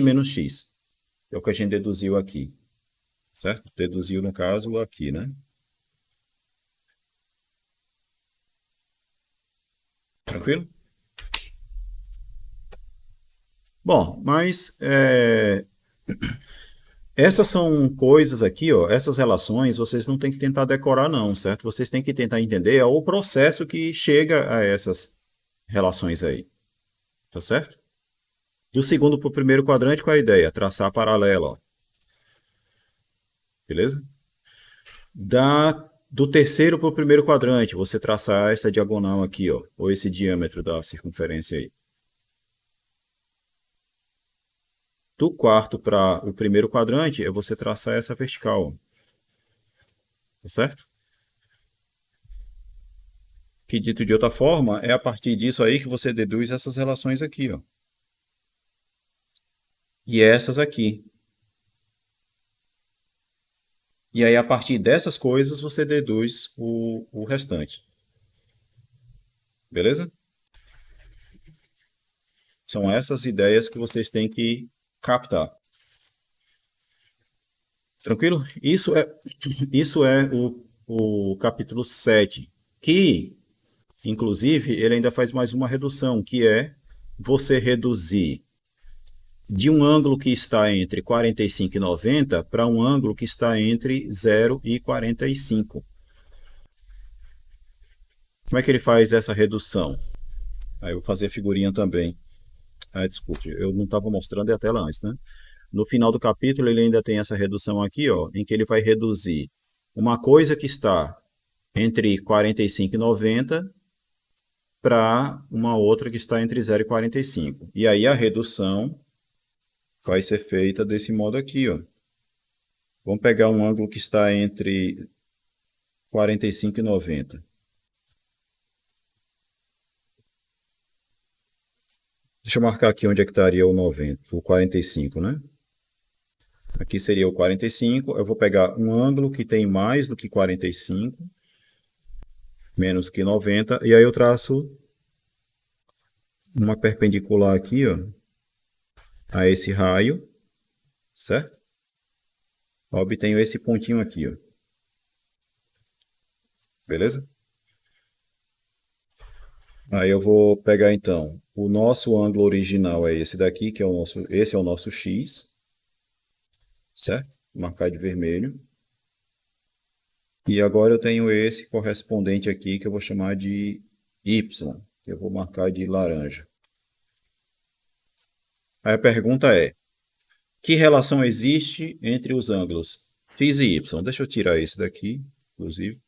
[SPEAKER 1] menos x. É o que a gente deduziu aqui. Certo? Deduziu, no caso, aqui, né? Tranquilo? Bom, mas essas são coisas aqui, ó, essas relações, vocês não têm que tentar decorar não, certo? Vocês têm que tentar entender o processo que chega a essas relações aí, tá certo? Do segundo para o primeiro quadrante, qual é a ideia? Traçar paralela, ó. Beleza? Do terceiro para o primeiro quadrante, você traçar essa diagonal aqui, ó, ou esse diâmetro da circunferência aí. Do quarto para o primeiro quadrante é você traçar essa vertical, tá certo? Que dito de outra forma, é a partir disso aí que você deduz essas relações aqui, ó. E essas aqui. E aí, a partir dessas coisas, você deduz o restante. Beleza? São essas ideias que vocês têm que captar. Tranquilo? Isso é o capítulo 7, que, inclusive, ele ainda faz mais uma redução, que é você reduzir de um ângulo que está entre 45 e 90 para um ângulo que está entre 0 e 45. Como é que ele faz essa redução? Aí eu vou fazer a figurinha também. Ah, desculpe, eu não estava mostrando a tela antes, né? No final do capítulo, ele ainda tem essa redução aqui, ó, em que ele vai reduzir uma coisa que está entre 45 e 90 para uma outra que está entre 0 e 45. E aí a redução vai ser feita desse modo aqui, ó. Vamos pegar um ângulo que está entre 45 e 90. Deixa eu marcar aqui onde é que estaria o 90, o 45, né? Aqui seria o 45. Eu vou pegar um ângulo que tem mais do que 45, menos que 90, e aí eu traço uma perpendicular aqui, ó, a esse raio, certo? Obtenho esse pontinho aqui, ó. Beleza? Aí eu vou pegar então, o nosso ângulo original é esse daqui, que é esse é o nosso x, certo? Vou marcar de vermelho. E agora eu tenho esse correspondente aqui que eu vou chamar de y, que eu vou marcar de laranja. Aí a pergunta é: que relação existe entre os ângulos x e y? Deixa eu tirar esse daqui, inclusive.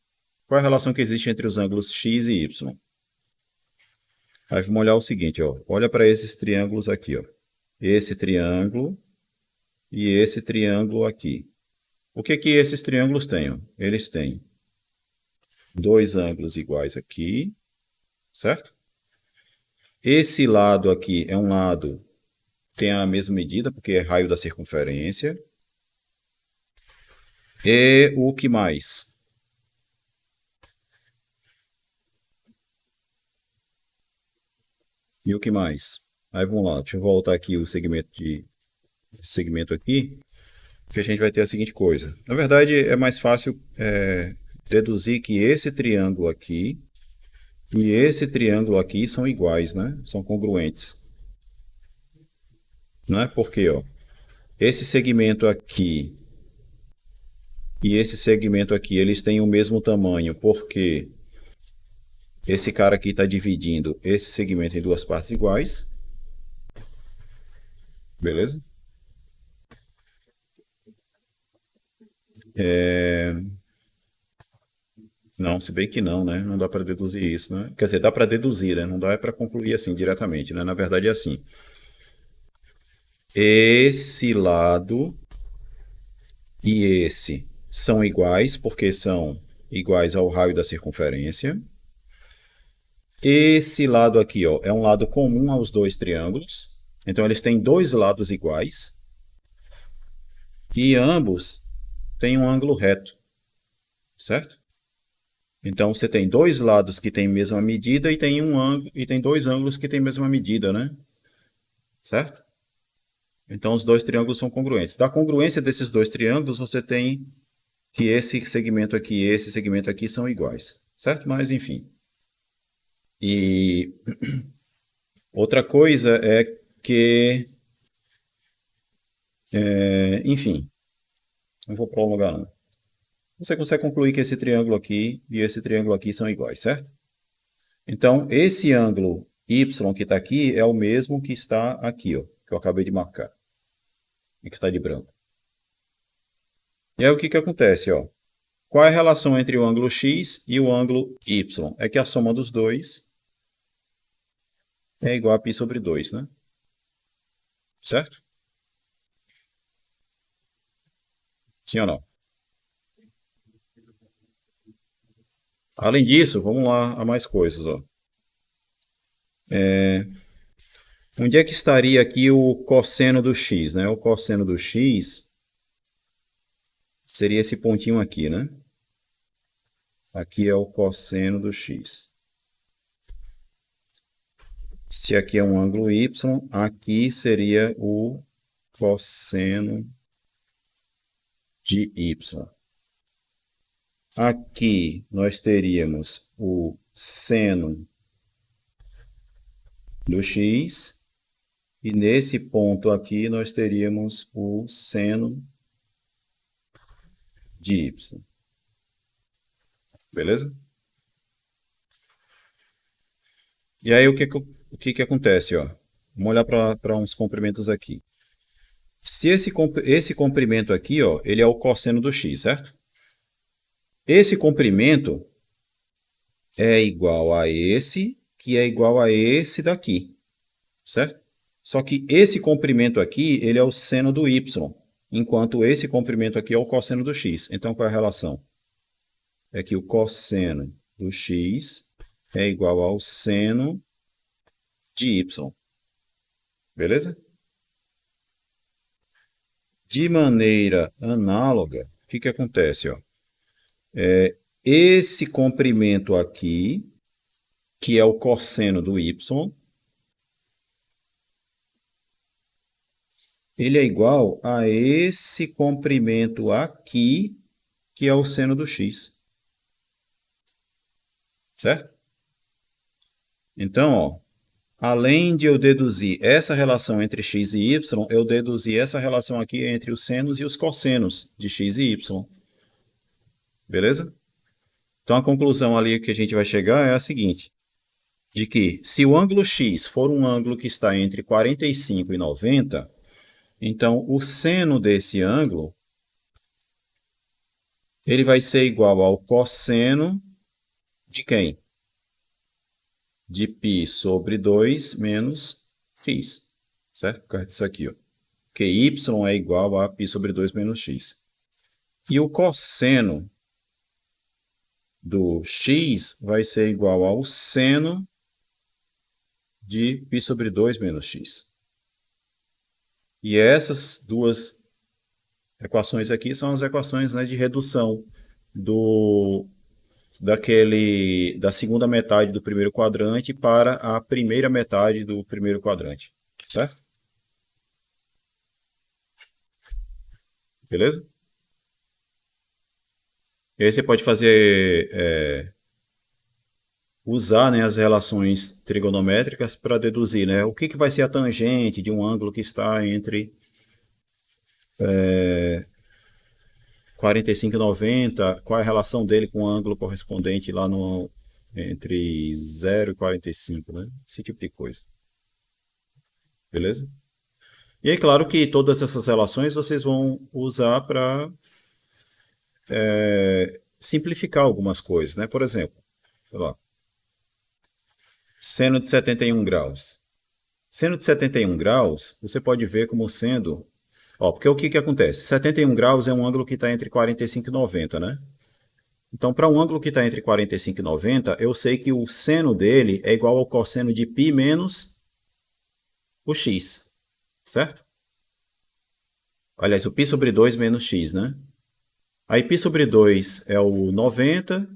[SPEAKER 1] Qual é a relação que existe entre os ângulos x e y? Aí vamos olhar o seguinte, ó. Olha para esses triângulos aqui, ó. Esse triângulo e esse triângulo aqui. O que que esses triângulos têm? Ó? Eles têm dois ângulos iguais aqui, certo? Esse lado aqui é um lado que tem a mesma medida, porque é raio da circunferência. E o que mais? E o que mais? Aí vamos lá, deixa eu voltar aqui o segmento aqui, que a gente vai ter a seguinte coisa. Na verdade, é mais fácil deduzir que esse triângulo aqui e esse triângulo aqui são iguais, né? São congruentes. Não é porque, ó, esse segmento aqui e esse segmento aqui, eles têm o mesmo tamanho, porque esse cara aqui está dividindo esse segmento em duas partes iguais. Beleza? Não, se bem que não, né? Não dá para deduzir isso, né? Quer dizer, dá para deduzir, né? Não dá para concluir assim diretamente, né? Na verdade é assim. Esse lado e esse são iguais, porque são iguais ao raio da circunferência. Esse lado aqui, ó, é um lado comum aos dois triângulos. Então eles têm dois lados iguais. E ambos têm um ângulo reto, certo? Então você tem dois lados que têm a mesma medida e tem dois ângulos que têm a mesma medida, né? Certo? Então os dois triângulos são congruentes. Da congruência desses dois triângulos, você tem que esse segmento aqui e esse segmento aqui são iguais, certo? Mas enfim. E outra coisa é que, enfim, não vou prolongar não. Você consegue concluir que esse triângulo aqui e esse triângulo aqui são iguais, certo? Então, esse ângulo y que está aqui é o mesmo que está aqui, ó, que eu acabei de marcar, e que está de branco. E aí o que que acontece, ó? Qual é a relação entre o ângulo x e o ângulo y? É que a soma dos dois é igual a π sobre 2, né? Certo? Sim ou não? Além disso, vamos lá a mais coisas, ó. Onde é que estaria aqui o cosseno do x, né? O cosseno do x seria esse pontinho aqui, né? Aqui é o cosseno do x. Se aqui é um ângulo y, aqui seria o cosseno de y. Aqui nós teríamos o seno do x, e nesse ponto aqui nós teríamos o seno de y. Beleza? E aí o que acontece, ó? Vamos olhar para uns comprimentos aqui. Se esse comprimento aqui, ó, ele é o cosseno do x, certo? Esse comprimento é igual a esse, que é igual a esse daqui, certo? Só que esse comprimento aqui, ele é o seno do y, enquanto esse comprimento aqui é o cosseno do x. Então, qual é a relação? É que o cosseno do x é igual ao seno de y. Beleza? De maneira análoga, o que acontece? Ó? Esse comprimento aqui, que é o cosseno do y, ele é igual a esse comprimento aqui, que é o seno do x. Certo? Então, ó, além de eu deduzir essa relação entre x e y, eu deduzi essa relação aqui entre os senos e os cossenos de x e y. Beleza? Então, a conclusão ali que a gente vai chegar é a seguinte, de que se o ângulo x for um ângulo que está entre 45 e 90, então o seno desse ângulo ele vai ser igual ao cosseno de quem? De π sobre 2 menos x. Certo? Por causa disso aqui, ó. Que y é igual a π sobre 2 menos x. E o cosseno do x vai ser igual ao seno de π sobre 2 menos x. E essas duas equações aqui são as equações, né, de redução da segunda metade do primeiro quadrante para a primeira metade do primeiro quadrante. Certo? Beleza? E aí você pode fazer, usar, né, as relações trigonométricas para deduzir, né, o que vai ser a tangente de um ângulo que está entre 45 e 90, qual é a relação dele com o ângulo correspondente lá entre 0 e 45, né? Esse tipo de coisa. Beleza? E é claro que todas essas relações vocês vão usar para simplificar algumas coisas, né? Por exemplo, sei lá, seno de 71 graus. Seno de 71 graus, você pode ver como sendo... Ó, porque o que acontece? 71 graus é um ângulo que está entre 45 e 90, né? Então, para um ângulo que está entre 45 e 90, eu sei que o seno dele é igual ao cosseno de π menos o x, certo? Aliás, o π sobre 2 menos x, né? Aí π sobre 2 é o 90,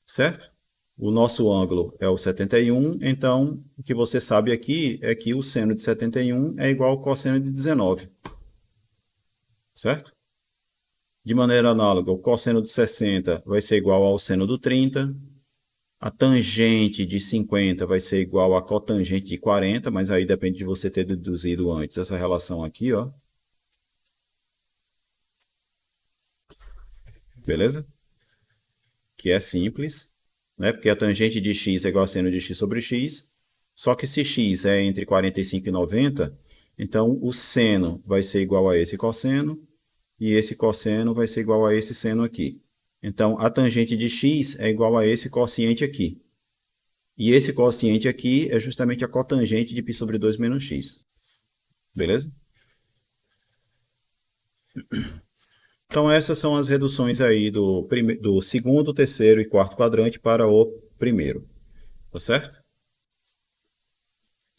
[SPEAKER 1] certo? O nosso ângulo é o 71, então o que você sabe aqui é que o seno de 71 é igual ao cosseno de 19, certo? De maneira análoga, o cosseno de 60 vai ser igual ao seno do 30, a tangente de 50 vai ser igual à cotangente de 40, mas aí depende de você ter deduzido antes essa relação aqui, ó. Beleza? Que é simples, né? Porque a tangente de x é igual a seno de x sobre x, só que se x é entre 45 e 90, então o seno vai ser igual a esse cosseno, e esse cosseno vai ser igual a esse seno aqui. Então, a tangente de x é igual a esse quociente aqui. E esse quociente aqui é justamente a cotangente de π sobre 2 menos x. Beleza? Então, essas são as reduções aí do segundo, terceiro e quarto quadrante para o primeiro. Tá certo?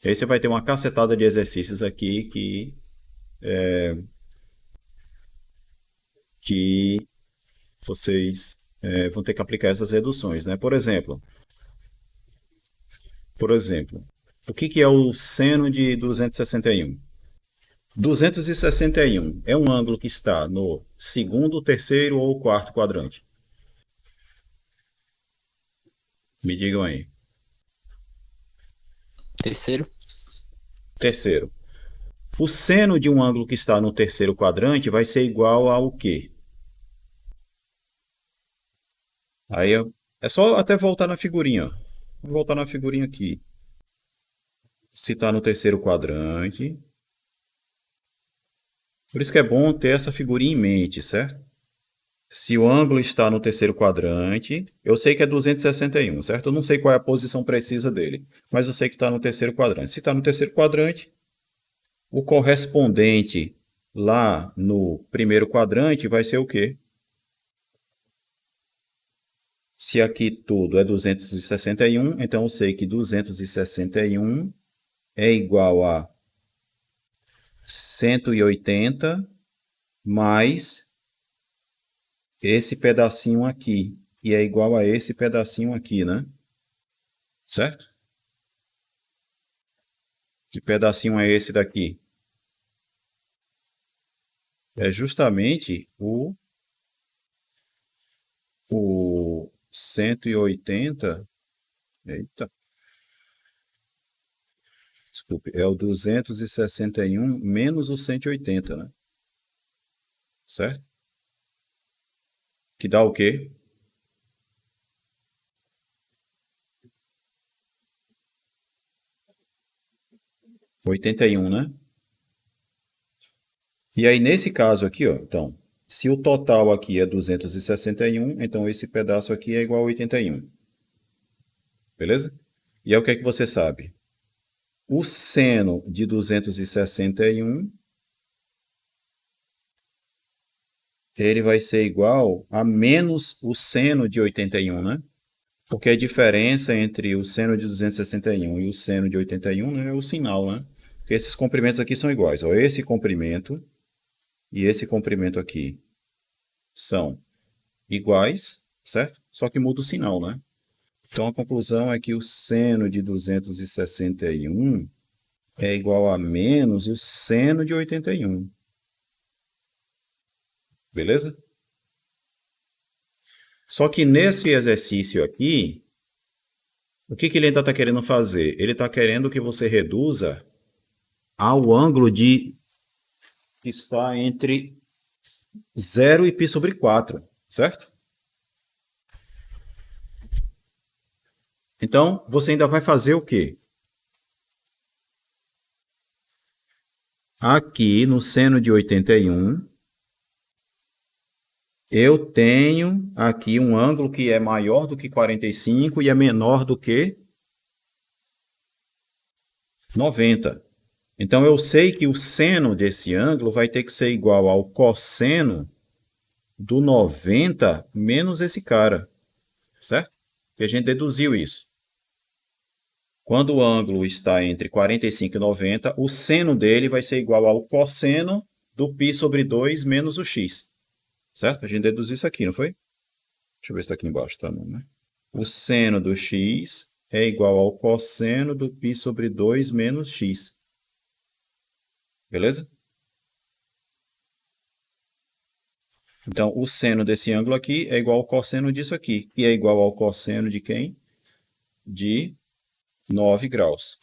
[SPEAKER 1] E aí você vai ter uma cacetada de exercícios aqui que vocês vão ter que aplicar essas reduções, né? Por exemplo, o que é o seno de 261? 261 é um ângulo que está no segundo, terceiro ou quarto quadrante? Me digam aí.
[SPEAKER 3] Terceiro.
[SPEAKER 1] Terceiro. O seno de um ângulo que está no terceiro quadrante vai ser igual ao quê? Aí é só até voltar na figurinha. Ó. Vou voltar na figurinha aqui. Se está no terceiro quadrante. Por isso que é bom ter essa figurinha em mente, certo? Se o ângulo está no terceiro quadrante, eu sei que é 261, certo? Eu não sei qual é a posição precisa dele, mas eu sei que está no terceiro quadrante. Se está no terceiro quadrante, o correspondente lá no primeiro quadrante vai ser o quê? Se aqui tudo é 261, então eu sei que 261 é igual a 180 mais esse pedacinho aqui. E é igual a esse pedacinho aqui, né? Certo? Que pedacinho é esse daqui? É justamente o 180. Eita. Desculpe, é o 261 menos o 180, né? Certo? Que dá o quê? R$ 81, né? E aí, nesse caso aqui, ó, então, se o total aqui é 261, então esse pedaço aqui é igual a 81. Beleza? E aí, o que é que você sabe? O seno de 261, ele vai ser igual a menos o seno de 81, né? Porque a diferença entre o seno de 261 e o seno de 81 é o sinal, né? Porque esses comprimentos aqui são iguais. Ó, esse comprimento e esse comprimento aqui são iguais, certo? Só que muda o sinal, né? Então a conclusão é que o seno de 261 é igual a menos o seno de 81. Beleza? Só que nesse exercício aqui, o que ele ainda está querendo fazer? Ele está querendo que você reduza ao ângulo que está entre 0 e π sobre 4, certo? Então, você ainda vai fazer o quê? Aqui no seno de 81, eu tenho aqui um ângulo que é maior do que 45 e é menor do que 90. Então, eu sei que o seno desse ângulo vai ter que ser igual ao cosseno do 90 menos esse cara, certo? E a gente deduziu isso. Quando o ângulo está entre 45 e 90, o seno dele vai ser igual ao cosseno do π sobre 2 menos o x. Certo? A gente deduziu isso aqui, não foi? Deixa eu ver se está aqui embaixo, tá não, né? O seno do x é igual ao cosseno do π sobre 2 menos x. Beleza? Então, o seno desse ângulo aqui é igual ao cosseno disso aqui. E é igual ao cosseno de quem? De 9 graus.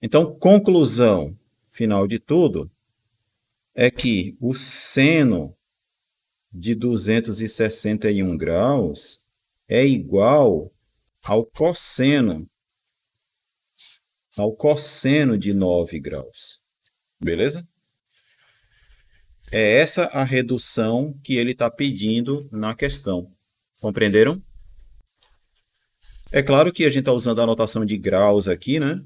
[SPEAKER 1] Então, conclusão final de tudo é que o seno de 261 graus é igual ao cosseno de 9 graus. Beleza? É essa a redução que ele está pedindo na questão. Compreenderam? É claro que a gente está usando a notação de graus aqui, né?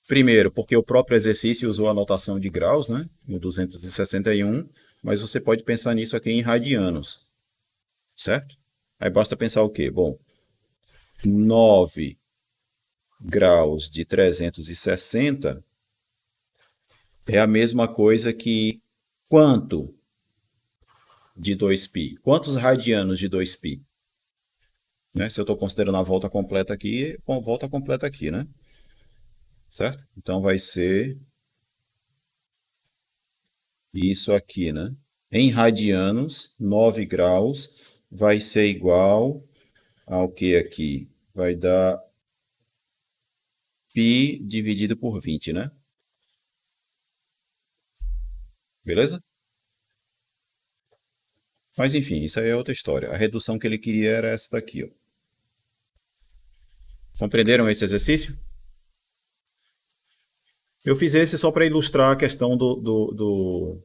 [SPEAKER 1] Primeiro, porque o próprio exercício usou a notação de graus, né? No 261. mas você pode pensar nisso aqui em radianos, certo? Aí basta pensar o quê? Bom, 9 graus de 360 é a mesma coisa que quanto de 2π? Quantos radianos de 2π? Né? Se eu estou considerando a volta completa aqui, com volta completa aqui, né? Certo? Então vai ser isso aqui, né? Em radianos, 9 graus vai ser igual ao que aqui? Vai dar π dividido por 20, né? Beleza? Mas enfim, isso aí é outra história. A redução que ele queria era essa daqui, ó. Compreenderam esse exercício? Eu fiz esse só para ilustrar a questão do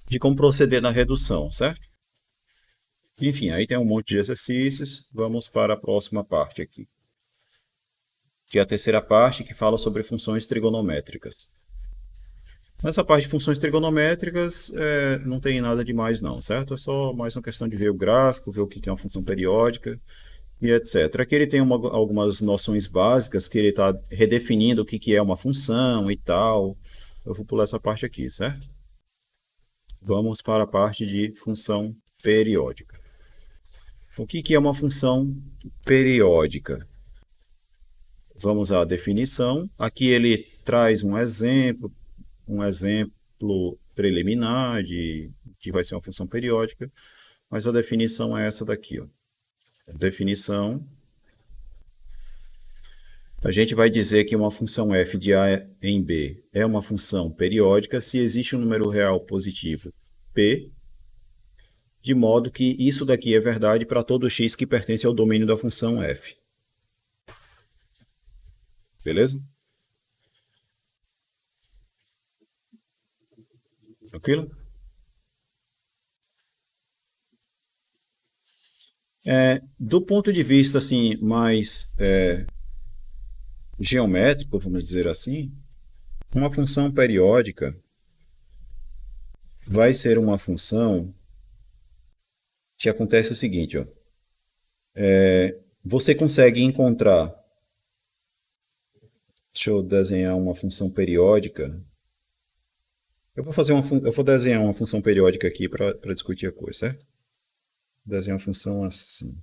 [SPEAKER 1] de como proceder na redução, certo? Enfim, aí tem um monte de exercícios. Vamos para a próxima parte aqui, que é a terceira parte, que fala sobre funções trigonométricas. Nessa parte de funções trigonométricas, não tem nada demais não, certo? É só mais uma questão de ver o gráfico, ver o que é uma função periódica e etc. Aqui ele tem algumas noções básicas que ele está redefinindo o que é uma função e tal. Eu vou pular essa parte aqui, certo? Vamos para a parte de função periódica. O que é uma função periódica? Vamos à definição. Aqui ele traz um exemplo preliminar de que vai ser uma função periódica, mas a definição é essa daqui, ó. A definição, a gente vai dizer que uma função f de a em b é uma função periódica se existe um número real positivo p, de modo que isso daqui é verdade para todo x que pertence ao domínio da função f. Beleza? Tranquilo? Do ponto de vista assim, mais geométrico, vamos dizer assim, uma função periódica vai ser uma função que acontece o seguinte, ó. Você consegue encontrar. Deixa eu desenhar uma função periódica. Eu vou desenhar uma função periódica aqui para discutir a coisa, certo? Vou desenhar uma função assim.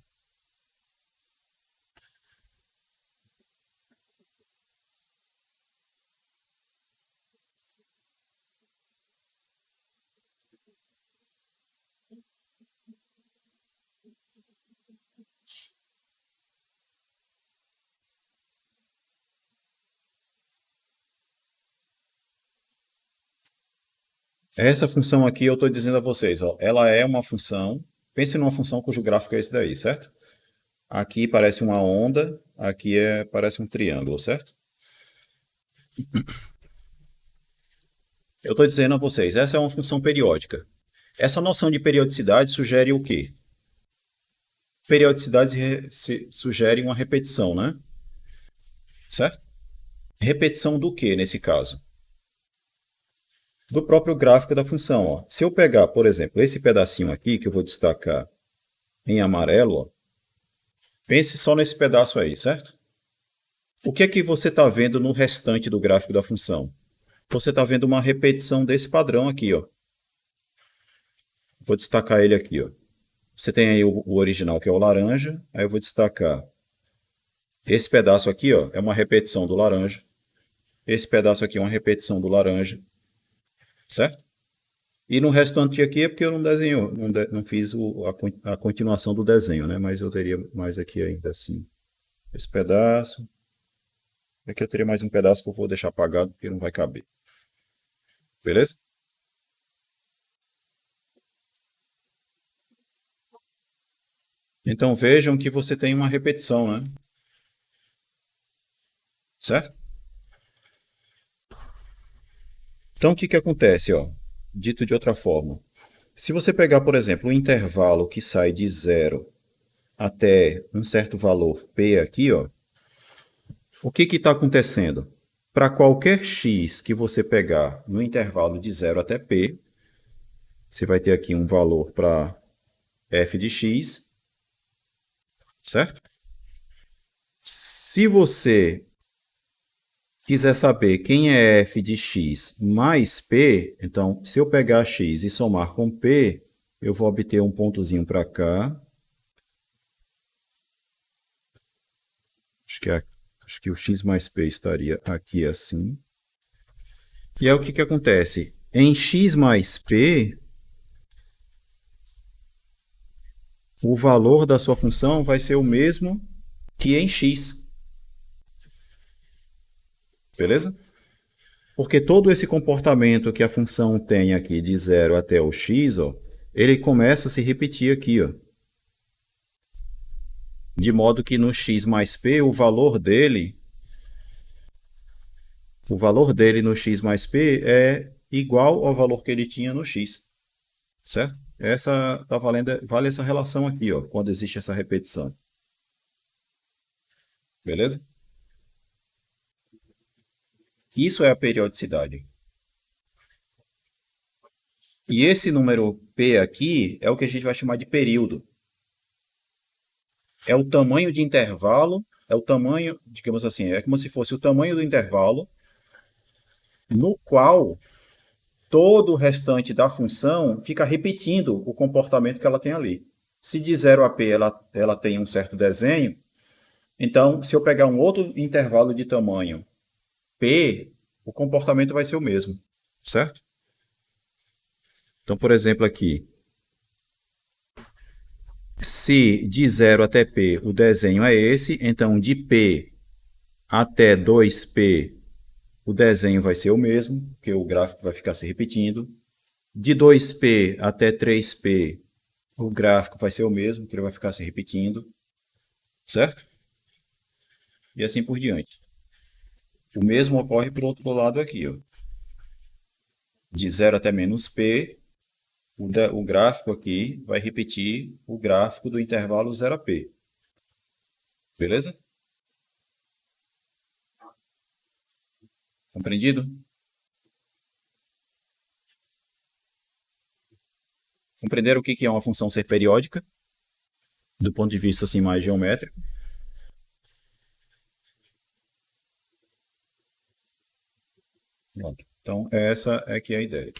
[SPEAKER 1] Essa função aqui eu estou dizendo a vocês, ó, ela é uma função. Pense numa função cujo gráfico é esse daí, certo? Aqui parece uma onda, aqui parece um triângulo, certo? Eu estou dizendo a vocês, essa é uma função periódica. Essa noção de periodicidade sugere o quê? Periodicidade sugere uma repetição, né? Certo? Repetição do que nesse caso? Do próprio gráfico da função. Ó. Se eu pegar, por exemplo, esse pedacinho aqui, que eu vou destacar em amarelo, ó, pense só nesse pedaço aí, certo? O que é que você está vendo no restante do gráfico da função? Você está vendo uma repetição desse padrão aqui, ó. Vou destacar ele aqui, ó. Você tem aí o original, que é o laranja. Aí eu vou destacar esse pedaço aqui, ó, é uma repetição do laranja. Esse pedaço aqui é uma repetição do laranja. Certo? E no restante aqui é porque eu não desenho, não fiz a continuação do desenho, né? Mas eu teria mais aqui ainda assim. Esse pedaço. Aqui eu teria mais um pedaço que eu vou deixar apagado porque não vai caber. Beleza? Então vejam que você tem uma repetição, né? Certo? Então o que que acontece, ó? Dito de outra forma. Se você pegar, por exemplo, um intervalo que sai de 0 até um certo valor P aqui, ó, o que está acontecendo? para qualquer x que você pegar no intervalo de 0 até p, você vai ter aqui um valor para f de x, certo? Se você quiser saber quem é f de x mais p, então, se eu pegar x e somar com p, eu vou obter um pontozinho para cá. Acho que o x mais p estaria aqui assim. E aí o que acontece? Em x mais p, o valor da sua função vai ser o mesmo que em x. Beleza? Porque todo esse comportamento que a função tem aqui de 0 até o x, ó, ele começa a se repetir aqui. Ó. De modo que no x mais p, o valor dele no x mais p é igual ao valor que ele tinha no x. Certo? Vale essa relação aqui, ó, quando existe essa repetição. Beleza? Isso é a periodicidade. E esse número P aqui é o que a gente vai chamar de período. É o tamanho de intervalo, é o tamanho, digamos assim, é como se fosse o tamanho do intervalo no qual todo o restante da função fica repetindo o comportamento que ela tem ali. Se de 0 a P ela tem um certo desenho, então se eu pegar um outro intervalo de tamanho P, o comportamento vai ser o mesmo, certo? Então, por exemplo, aqui, se de 0 até P o desenho é esse, então de P até 2P o desenho vai ser o mesmo, porque o gráfico vai ficar se repetindo. De 2P até 3P o gráfico vai ser o mesmo, que ele vai ficar se repetindo, certo? E assim por diante. O mesmo ocorre para o outro lado aqui. Ó. De 0 até menos P, o gráfico aqui vai repetir o gráfico do intervalo 0 a P. Beleza? Compreendido? Compreenderam o que é uma função ser periódica? Do ponto de vista assim, mais geométrico? Pronto. Então, essa é que é a ideia.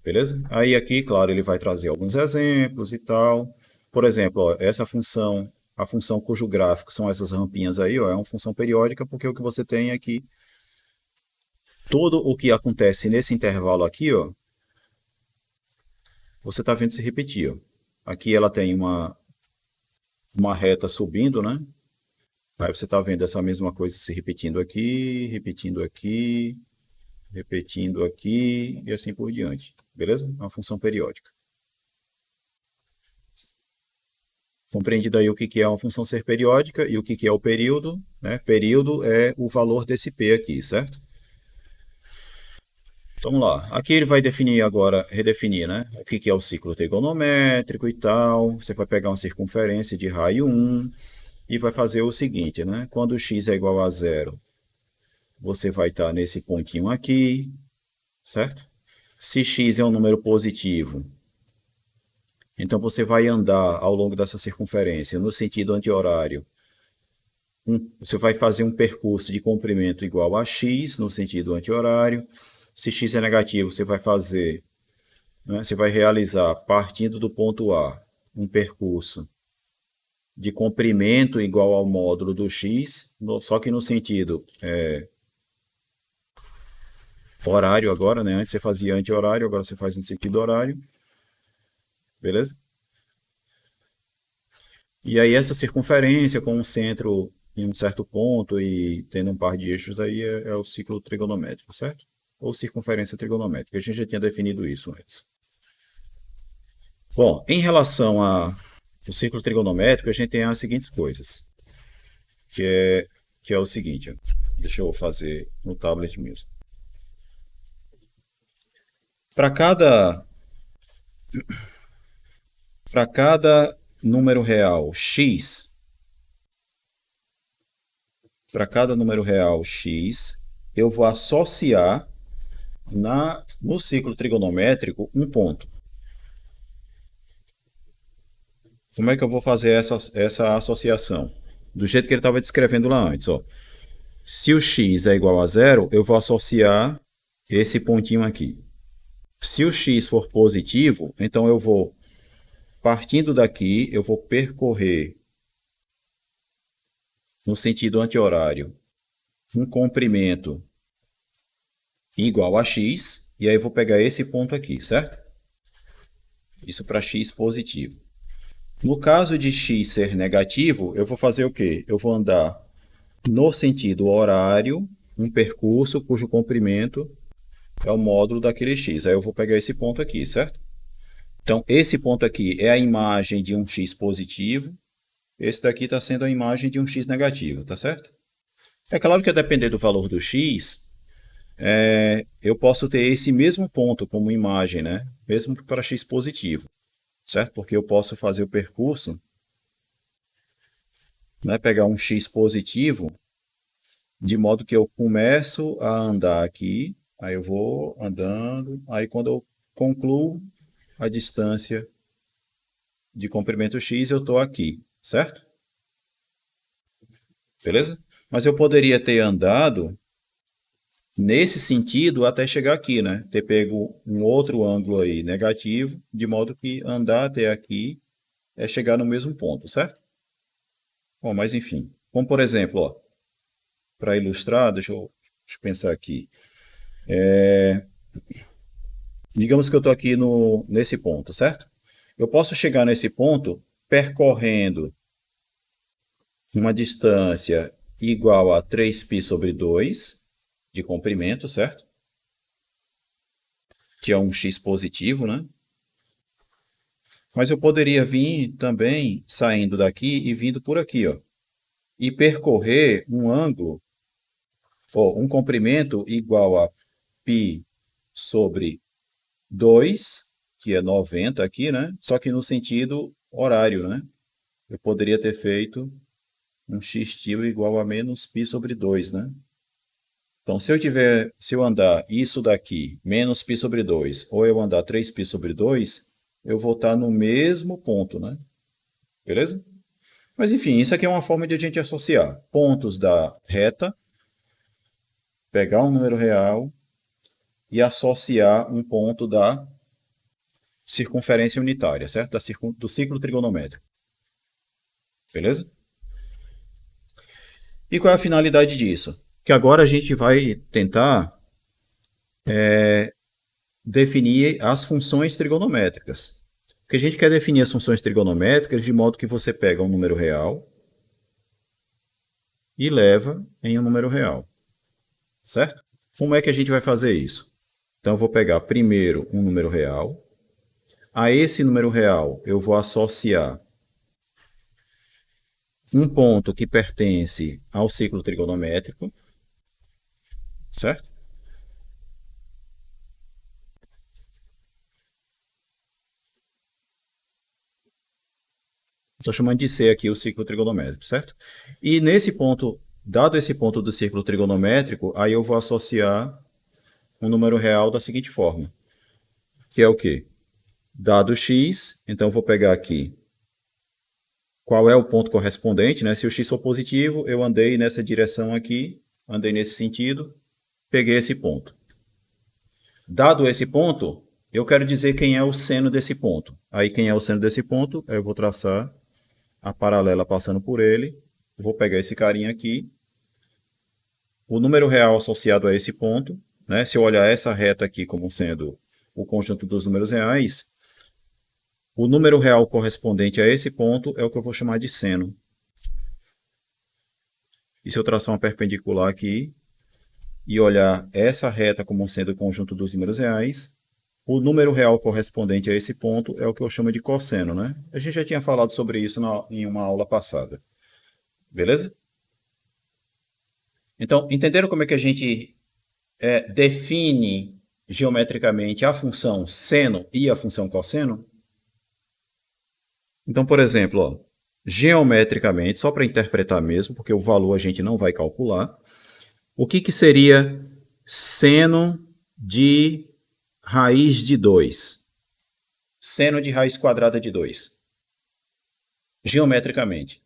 [SPEAKER 1] Beleza? Aí aqui, claro, ele vai trazer alguns exemplos e tal. Por exemplo, ó, essa função, a função cujo gráfico são essas rampinhas aí, ó, é uma função periódica, porque o que você tem é que tudo o que acontece nesse intervalo aqui, ó, você está vendo se repetir. Ó. Aqui ela tem uma reta subindo, né? Aí você está vendo essa mesma coisa se repetindo aqui, repetindo aqui e assim por diante. Beleza? É uma função periódica. Compreendido aí o que é uma função ser periódica e o que é o período. Né? Período é o valor desse P aqui, certo? Vamos lá. Aqui ele vai definir agora, redefinir, né? O que é o ciclo trigonométrico e tal. Você vai pegar uma circunferência de raio 1 e vai fazer o seguinte, né? Quando x é igual a zero, você vai estar nesse pontinho aqui, certo? Se x é um número positivo, então você vai andar ao longo dessa circunferência no sentido anti-horário. Você vai fazer um percurso de comprimento igual a x no sentido anti-horário. Se x é negativo, você vai fazer, né, você vai realizar, partindo do ponto A, um percurso de comprimento igual ao módulo do x, só que no sentido horário agora, né? Antes você fazia anti-horário, agora você faz no sentido horário. Beleza? E aí essa circunferência com um centro em um certo ponto e tendo um par de eixos aí é o ciclo trigonométrico, certo? Ou circunferência trigonométrica. A gente já tinha definido isso antes. Bom, em relação ao ciclo trigonométrico, a gente tem as seguintes coisas. Que é o seguinte, ó. Deixa eu fazer no tablet mesmo. Para cada número real x, para cada número real x, eu vou associar no ciclo trigonométrico um ponto. Como é que eu vou fazer essa associação? Do jeito que ele estava descrevendo lá antes. Ó. Se o x é igual a zero, eu vou associar esse pontinho aqui. Se o x for positivo, então eu vou, partindo daqui, eu vou percorrer no sentido anti-horário um comprimento igual a x, e aí eu vou pegar esse ponto aqui, certo? Isso para x positivo. No caso de x ser negativo, eu vou fazer o quê? Eu vou andar no sentido horário, um percurso cujo comprimento é o módulo daquele x. Aí eu vou pegar esse ponto aqui, certo? Então, esse ponto aqui é a imagem de um x positivo. Esse daqui está sendo a imagem de um x negativo, tá certo? É claro que a depender do valor do x, eu posso ter esse mesmo ponto como imagem, né? Mesmo para x positivo, certo? Porque eu posso fazer o percurso, né? Pegar um x positivo, de modo que eu começo a andar aqui, aí eu vou andando, aí quando eu concluo a distância de comprimento x, eu estou aqui, certo? Beleza? Mas eu poderia ter andado nesse sentido até chegar aqui, né? Ter pego um outro ângulo aí negativo, de modo que andar até aqui é chegar no mesmo ponto, certo? Bom, mas enfim. Como por exemplo, para ilustrar, deixa eu pensar aqui. Digamos que eu estou aqui nesse ponto, certo? Eu posso chegar nesse ponto percorrendo uma distância igual a 3π sobre 2 de comprimento, certo? Que é um x positivo, né? Mas eu poderia vir também saindo daqui e vindo por aqui, ó, e percorrer um ângulo, ou um comprimento igual a π sobre 2, que é 90 aqui, né? Só que no sentido horário, né? Eu poderia ter feito um x-til igual a menos π sobre 2, né? Então, se eu andar isso daqui, menos π sobre 2, ou eu andar 3π sobre 2, eu vou estar no mesmo ponto, né? Beleza? Mas enfim, isso aqui é uma forma de a gente associar pontos da reta, pegar um número real e associar um ponto da circunferência unitária, certo? Do ciclo trigonométrico. Beleza? E qual é a finalidade disso? Que agora a gente vai tentar definir as funções trigonométricas. Porque a gente quer definir as funções trigonométricas de modo que você pega um número real e leva em um número real, certo? Como é que a gente vai fazer isso? Então eu vou pegar primeiro um número real. A esse número real eu vou associar um ponto que pertence ao ciclo trigonométrico, certo? Estou chamando de C aqui o ciclo trigonométrico, certo? E nesse ponto, dado esse ponto do ciclo trigonométrico, aí eu vou associar um número real da seguinte forma, que é o quê? Dado x, então eu vou pegar aqui qual é o ponto correspondente, né? Se o x for positivo, eu andei nessa direção aqui, andei nesse sentido, peguei esse ponto. Dado esse ponto, eu quero dizer quem é o seno desse ponto. Aí quem é o seno desse ponto, eu vou traçar a paralela passando por ele, vou pegar esse carinha aqui, o número real associado a esse ponto, né? Se eu olhar essa reta aqui como sendo o conjunto dos números reais, o número real correspondente a esse ponto é o que eu vou chamar de seno. E se eu traçar uma perpendicular aqui e olhar essa reta como sendo o conjunto dos números reais, o número real correspondente a esse ponto é o que eu chamo de cosseno, né? A gente já tinha falado sobre isso em uma aula passada. Beleza? Então, entenderam como é que a gente define geometricamente a função seno e a função cosseno? Então, por exemplo, ó, geometricamente, só para interpretar mesmo, porque o valor a gente não vai calcular, o que seria seno de raiz de 2. Seno de raiz quadrada de 2. Geometricamente,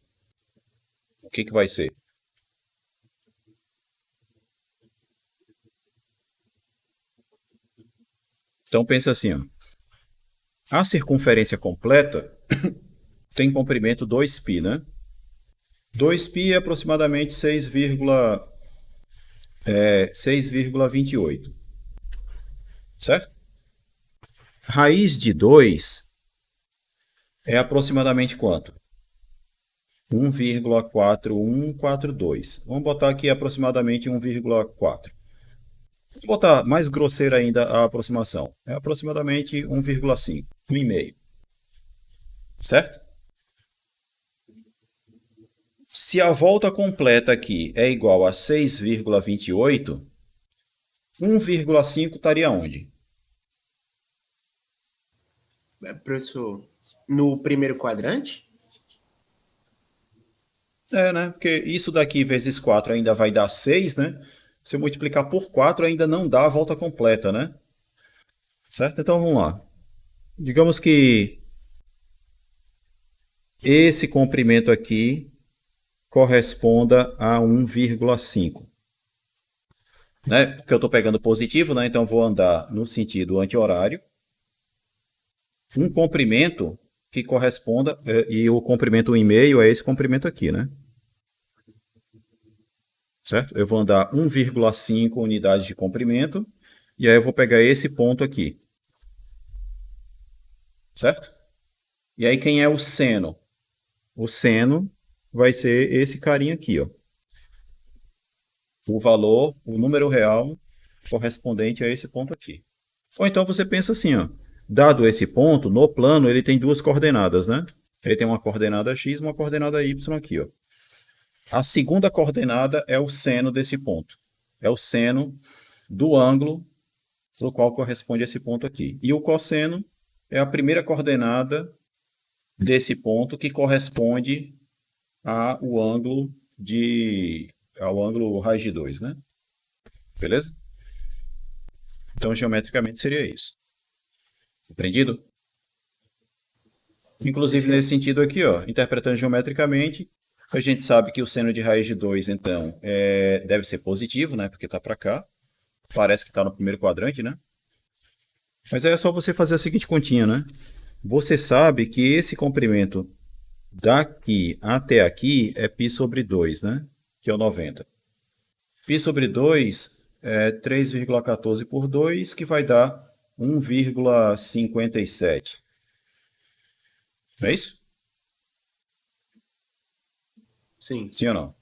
[SPEAKER 1] o que vai ser? Então pensa assim, ó. A circunferência completa tem comprimento 2π, né? 2π é aproximadamente 6,28, certo? Raiz de 2 é aproximadamente quanto? 1,4142. Vamos botar aqui aproximadamente 1,4. Vou botar mais grosseira ainda a aproximação. É aproximadamente 1,5, 1,5. Certo? Se a volta completa aqui é igual a 6,28, 1,5 estaria onde?
[SPEAKER 3] Professor, no primeiro quadrante?
[SPEAKER 1] Né? Porque isso daqui vezes 4 ainda vai dar 6, né? Se eu multiplicar por 4 ainda não dá a volta completa, né? Certo? Então vamos lá. Digamos que esse comprimento aqui corresponda a 1,5. Né? Porque eu estou pegando positivo, né? Então vou andar no sentido anti-horário. Um comprimento que corresponda, e o comprimento 1,5 é esse comprimento aqui, né? Certo? Eu vou andar 1,5 unidades de comprimento, e aí eu vou pegar esse ponto aqui. Certo? E aí quem é o seno? O seno vai ser esse carinha aqui, ó. O valor, o número real correspondente a esse ponto aqui. Ou então você pensa assim, ó. Dado esse ponto, no plano ele tem duas coordenadas, né? Ele tem uma coordenada x e uma coordenada y aqui, ó. A segunda coordenada é o seno desse ponto. É o seno do ângulo para o qual corresponde esse ponto aqui. E o cosseno é a primeira coordenada desse ponto que corresponde ao ângulo raiz de 2, né? Beleza? Então, geometricamente seria isso. Compreendido? Inclusive, nesse sentido aqui, ó, interpretando geometricamente, a gente sabe que o seno de raiz de 2, então, deve ser positivo, né? Porque está para cá. Parece que está no primeiro quadrante, né? Mas aí é só você fazer a seguinte continha, né? Você sabe que esse comprimento daqui até aqui é π sobre 2, né? Que é o 90. Π sobre 2 é 3,14 por 2, que vai dar 1,57. Não é isso?
[SPEAKER 3] Sim.
[SPEAKER 1] Sim ou não?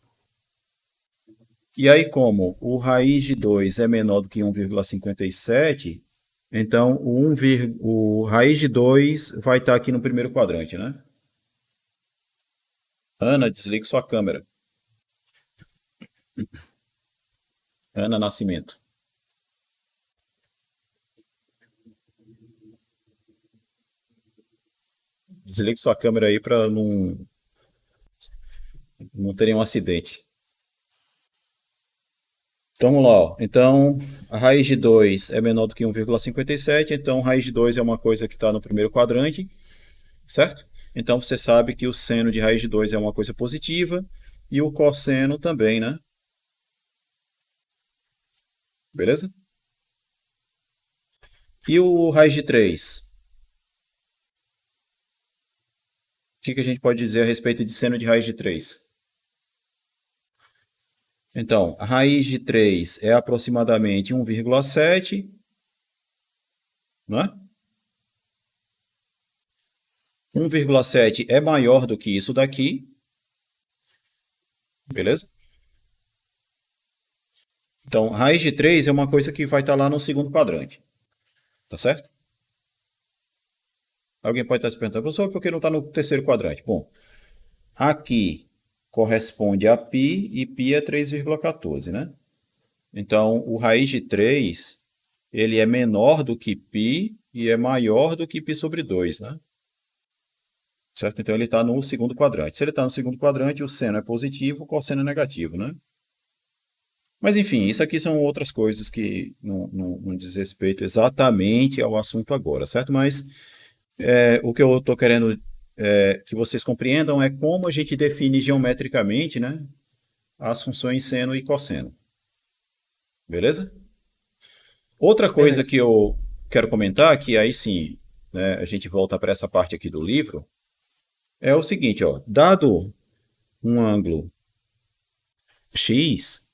[SPEAKER 1] E aí, como o raiz de 2 é menor do que 1,57, então o raiz de 2 vai estar aqui no primeiro quadrante, né? Ana, desligue sua câmera. Ana Nascimento. Desligue sua câmera aí para não ter nenhum acidente. Então vamos lá. Ó. Então, a raiz de 2 é menor do que 1,57, então raiz de 2 é uma coisa que está no primeiro quadrante, certo? Então você sabe que o seno de raiz de 2 é uma coisa positiva e o cosseno também, né? Beleza? E o raiz de 3? O que a gente pode dizer a respeito de seno de raiz de 3? Então, a raiz de 3 é aproximadamente 1,7, né? 1,7 é maior do que isso daqui, beleza? Então, raiz de 3 é uma coisa que vai estar lá no segundo quadrante, tá certo? Alguém pode estar se perguntando, professor, por que não está no terceiro quadrante? Bom, aqui corresponde a π e π é 3,14, né? Então, o raiz de 3, ele é menor do que π e é maior do que π sobre 2, né? Certo? Então, ele está no segundo quadrante. Se ele está no segundo quadrante, o seno é positivo, o cosseno é negativo, né? Mas enfim, isso aqui são outras coisas que não diz respeito exatamente ao assunto agora, certo? Mas o que eu estou querendo que vocês compreendam é como a gente define geometricamente, né, as funções seno e cosseno. Beleza? Outra coisa
[SPEAKER 3] Beleza.
[SPEAKER 1] que eu quero comentar, que aí sim, né, a gente volta para essa parte aqui do livro, é o seguinte, ó, dado um ângulo x,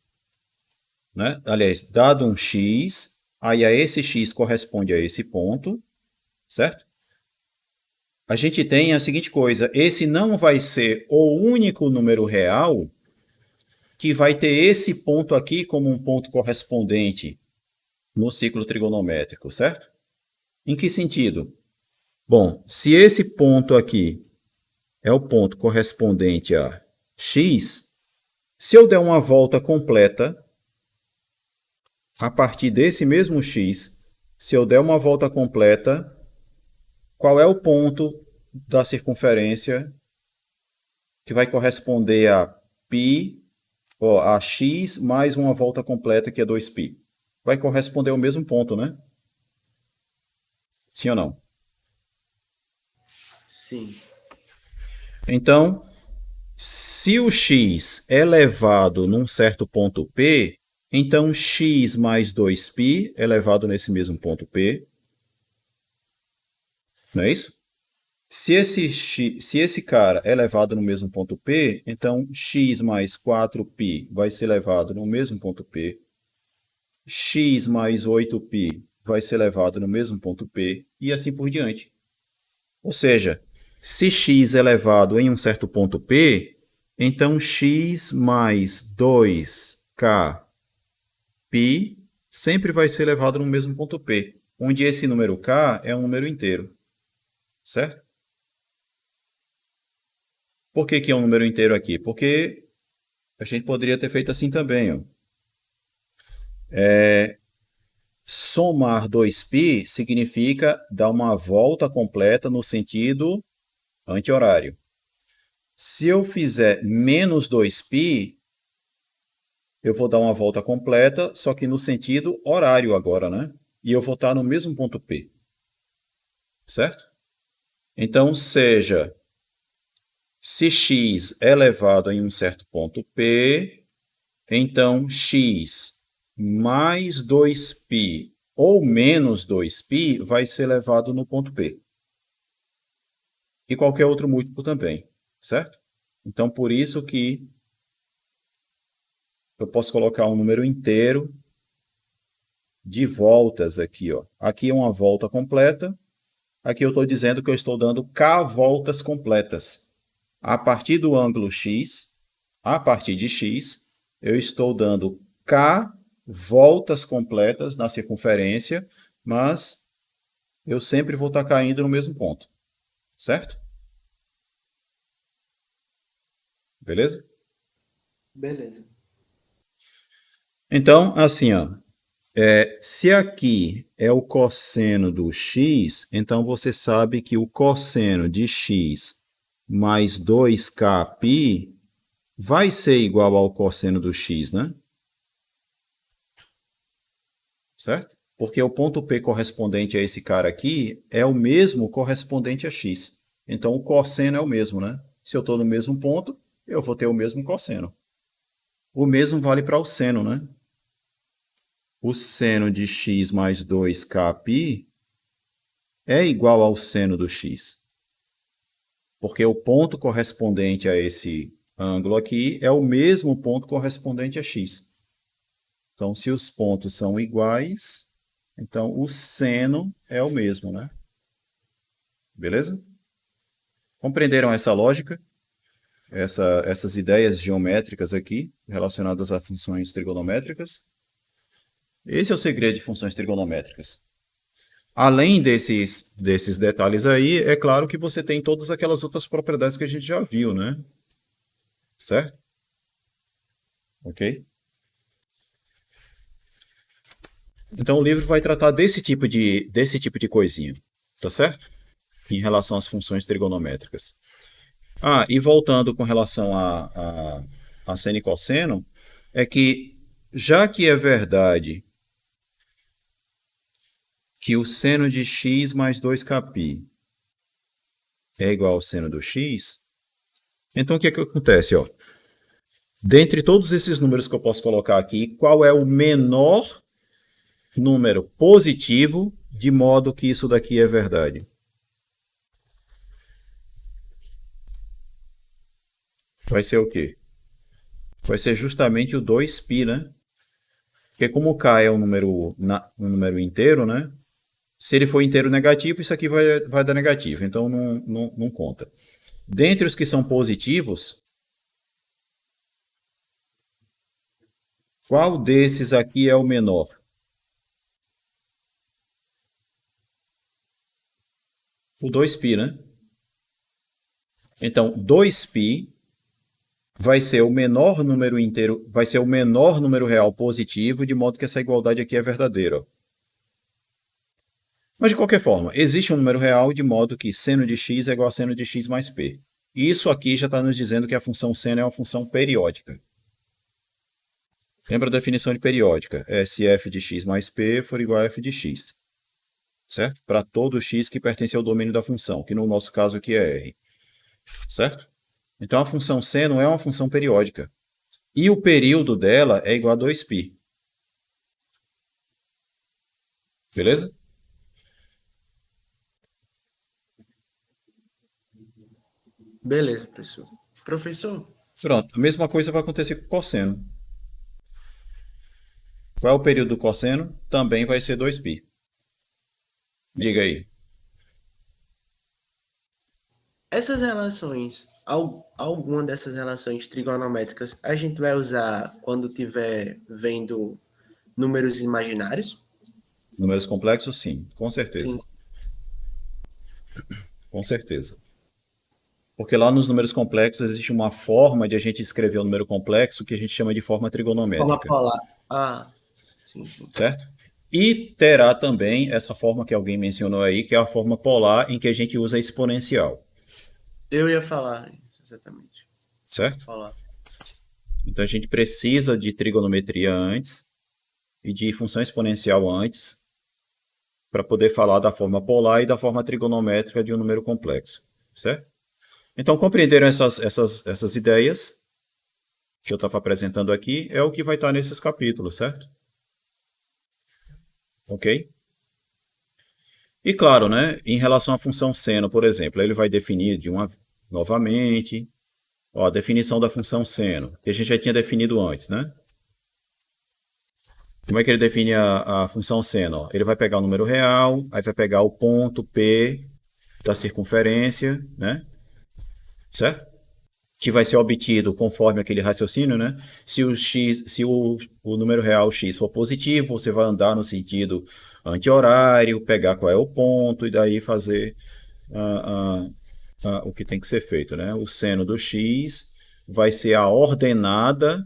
[SPEAKER 1] né, aliás, dado um x, aí a esse x corresponde a esse ponto, certo? A gente tem a seguinte coisa, esse não vai ser o único número real que vai ter esse ponto aqui como um ponto correspondente no ciclo trigonométrico, certo? Em que sentido? Bom, se esse ponto aqui é o ponto correspondente a x, se eu der uma volta completa a partir desse mesmo x, se eu der uma volta completa, qual é o ponto da circunferência que vai corresponder a π, a x mais uma volta completa, que é 2π? Vai corresponder ao mesmo ponto, né? Sim ou não?
[SPEAKER 3] Sim.
[SPEAKER 1] Então, se o x é elevado num certo ponto P, então x mais 2π é elevado nesse mesmo ponto P. Não é isso? Se esse cara é elevado no mesmo ponto P, então x mais 4π vai ser elevado no mesmo ponto P. X mais 8π vai ser elevado no mesmo ponto P. E assim por diante. Ou seja, se x é elevado em um certo ponto P, então x mais 2k π sempre vai ser elevado no mesmo ponto P, onde esse número k é um número inteiro. Certo? Por que é um número inteiro aqui? Porque a gente poderia ter feito assim também. Ó. Somar 2π significa dar uma volta completa no sentido anti-horário. Se eu fizer menos 2π, eu vou dar uma volta completa, só que no sentido horário agora, né? E eu vou estar no mesmo ponto P. Certo? Então, seja, se x é elevado em um certo ponto P, então x mais 2π ou menos 2π vai ser elevado no ponto P. E qualquer outro múltiplo também, certo? Então, por isso que eu posso colocar um número inteiro de voltas aqui. Ó. Aqui é uma volta completa. Aqui eu estou dizendo que eu estou dando k voltas completas. A partir do ângulo x, a partir de x, eu estou dando k voltas completas na circunferência, mas eu sempre vou estar caindo no mesmo ponto. Certo? Beleza?
[SPEAKER 3] Beleza.
[SPEAKER 1] Então, assim, ó, se aqui é o cosseno do x, então você sabe que o cosseno de x mais 2kπ vai ser igual ao cosseno do x, né? Certo? Porque o ponto P correspondente a esse cara aqui é o mesmo correspondente a x. Então, o cosseno é o mesmo, né? Se eu estou no mesmo ponto, eu vou ter o mesmo cosseno. O mesmo vale para o seno, né? O seno de x mais 2kπ é igual ao seno do x. Porque o ponto correspondente a esse ângulo aqui é o mesmo ponto correspondente a x. Então, se os pontos são iguais, então o seno é o mesmo, né? Beleza? Compreenderam essa lógica? Essas ideias geométricas aqui, relacionadas a funções trigonométricas? Esse é o segredo de funções trigonométricas. Além desses detalhes aí, é claro que você tem todas aquelas outras propriedades que a gente já viu, né? Certo? Ok? Então o livro vai tratar desse tipo de coisinha, tá certo? Em relação às funções trigonométricas. Ah, e voltando com relação a seno e cosseno, é que já que é verdade que o seno de x mais 2kπ é igual ao seno do x, então o que acontece? Ó? Dentre todos esses números que eu posso colocar aqui, qual é o menor número positivo de modo que isso daqui é verdade? Vai ser o quê? Vai ser justamente o 2π, né? Porque como k é um número inteiro, né? Se ele for inteiro negativo, isso aqui vai dar negativo, então não conta. Dentre os que são positivos, qual desses aqui é o menor? O 2π, né? Então, 2π vai ser o menor número inteiro, vai ser o menor número real positivo, de modo que essa igualdade aqui é verdadeira. Mas, de qualquer forma, existe um número real de modo que seno de x é igual a seno de x mais p. E isso aqui já está nos dizendo que a função seno é uma função periódica. Lembra a definição de periódica? É se f de x mais p for igual a f de x. Certo? Para todo x que pertence ao domínio da função, que no nosso caso aqui é r. Certo? Então a função seno é uma função periódica. E o período dela é igual a 2π. Beleza?
[SPEAKER 3] Beleza, professor. Professor,
[SPEAKER 1] Pronto. A mesma coisa vai acontecer com o cosseno. Qual é o período do cosseno? Também vai ser 2π. Diga aí.
[SPEAKER 3] essas relações, alguma dessas relações trigonométricas, a gente vai usar quando estiver vendo números imaginários?
[SPEAKER 1] Números complexos, sim. Com
[SPEAKER 3] Sim.
[SPEAKER 1] certeza. Com certeza. Porque lá nos números complexos existe uma forma de a gente escrever o número complexo que a gente chama de forma
[SPEAKER 3] Forma
[SPEAKER 1] trigonométrica.
[SPEAKER 3] polar. Ah, sim, sim.
[SPEAKER 1] Certo? E terá também essa forma que alguém mencionou aí, que é a forma polar, em que a gente usa exponencial.
[SPEAKER 3] Eu ia falar, exatamente.
[SPEAKER 1] Certo?
[SPEAKER 3] Polar.
[SPEAKER 1] Então a gente precisa de trigonometria antes e de função exponencial antes para poder falar da forma polar e da forma trigonométrica de um número complexo. Certo? Então, compreenderam essas ideias que eu estava apresentando aqui? É o que vai estar nesses capítulos, certo? Ok? E claro, né, em relação à função seno, por exemplo, ele vai definir novamente, ó, a definição da função seno, que a gente já tinha definido antes, né? Como é que ele define a função seno? Ó, ele vai pegar o número real, aí vai pegar o ponto P da circunferência, né? Certo? Que vai ser obtido conforme aquele raciocínio, né? Se o número real x for positivo, você vai andar no sentido anti-horário, pegar qual é o ponto e daí fazer o que tem que ser feito, né? O seno do x vai ser a ordenada,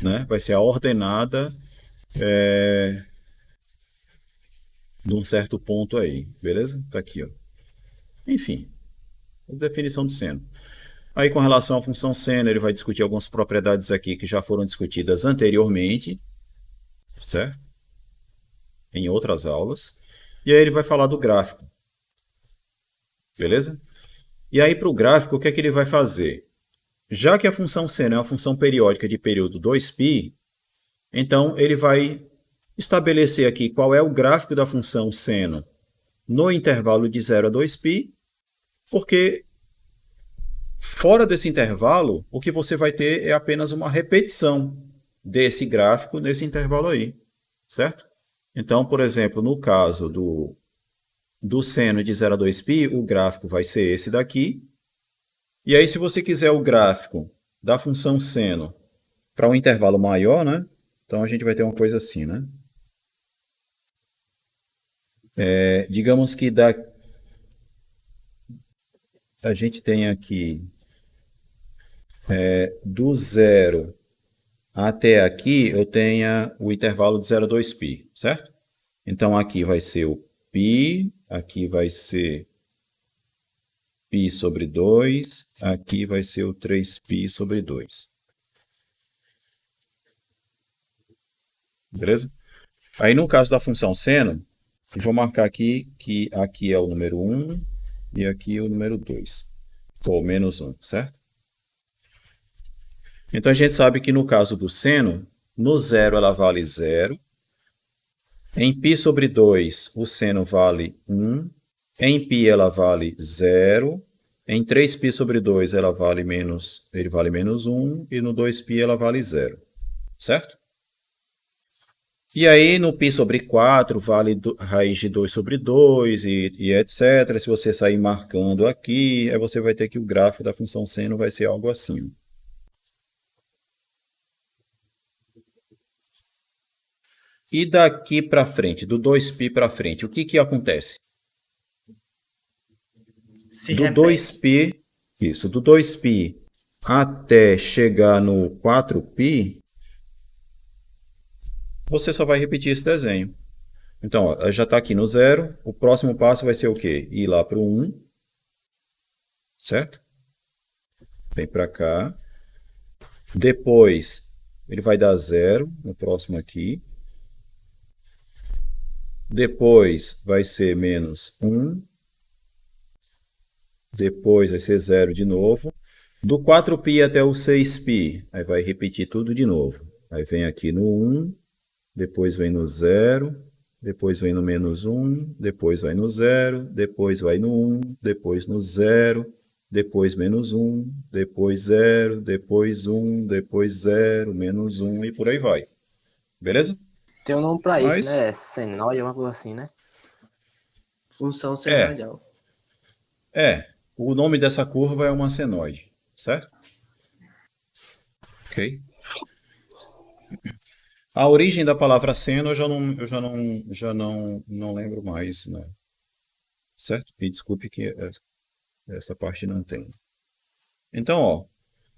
[SPEAKER 1] né? Vai ser a ordenada de um certo ponto aí, beleza? Tá aqui, ó. Enfim, a definição de seno. Aí, com relação à função seno, ele vai discutir algumas propriedades aqui que já foram discutidas anteriormente, certo? Em outras aulas. E aí ele vai falar do gráfico, beleza? E aí, para o gráfico, o que é que ele vai fazer? Já que a função seno é uma função periódica de período 2π, então ele vai estabelecer aqui qual é o gráfico da função seno no intervalo de 0 a 2π, porque fora desse intervalo, o que você vai ter é apenas uma repetição desse gráfico nesse intervalo aí, certo? Então, por exemplo, no caso do seno de 0 a 2π, o gráfico vai ser esse daqui. E aí, se você quiser o gráfico da função seno para um intervalo maior, né? Então a gente vai ter uma coisa assim, né? Digamos que a gente tem aqui do zero até aqui, eu tenha o intervalo de 0 a 2π, certo? Então aqui vai ser o π, aqui vai ser π sobre 2, aqui vai ser o 3π sobre 2. Beleza? Aí no caso da função seno, eu vou marcar aqui que aqui é o número 1 e aqui o número 2, ou menos 1, certo? Então a gente sabe que no caso do seno, no zero ela vale 0. Em π sobre 2, o seno vale 1. Em π ela vale 0. Em 3π sobre 2 ele vale menos 1. E no 2π ela vale 0. Certo? E aí no π sobre 4 vale raiz de 2 sobre 2 e etc. Se você sair marcando aqui, aí você vai ter que o gráfico da função seno vai ser algo assim. E daqui para frente, do 2π para frente, o que acontece?
[SPEAKER 3] Se
[SPEAKER 1] Do
[SPEAKER 3] repete.
[SPEAKER 1] 2π, isso, do 2π até chegar no 4π, você só vai repetir esse desenho. Então, ó, já está aqui no 0. O próximo passo vai ser o quê? Ir lá para o 1, certo? Vem para cá. Depois, ele vai dar 0 no próximo aqui. Depois vai ser menos 1. Depois vai ser 0 de novo. Do 4π até o 6π, aí vai repetir tudo de novo. Aí vem aqui no 1, depois vem no 0, depois vem no menos 1, depois vai no 0, depois vai no 1, depois no 0, depois menos 1, depois 0, depois 1, depois 0, menos 1 e por aí vai. Beleza?
[SPEAKER 4] Tem um nome pra isso,
[SPEAKER 1] Mas,
[SPEAKER 4] né? É senoide, uma coisa assim, né?
[SPEAKER 3] Função
[SPEAKER 1] é,
[SPEAKER 3] senoidal.
[SPEAKER 1] o nome dessa curva é uma senoide, certo? Ok? A origem da palavra seno eu já não lembro mais, né? Certo? E desculpe que essa parte não tem. Então, ó,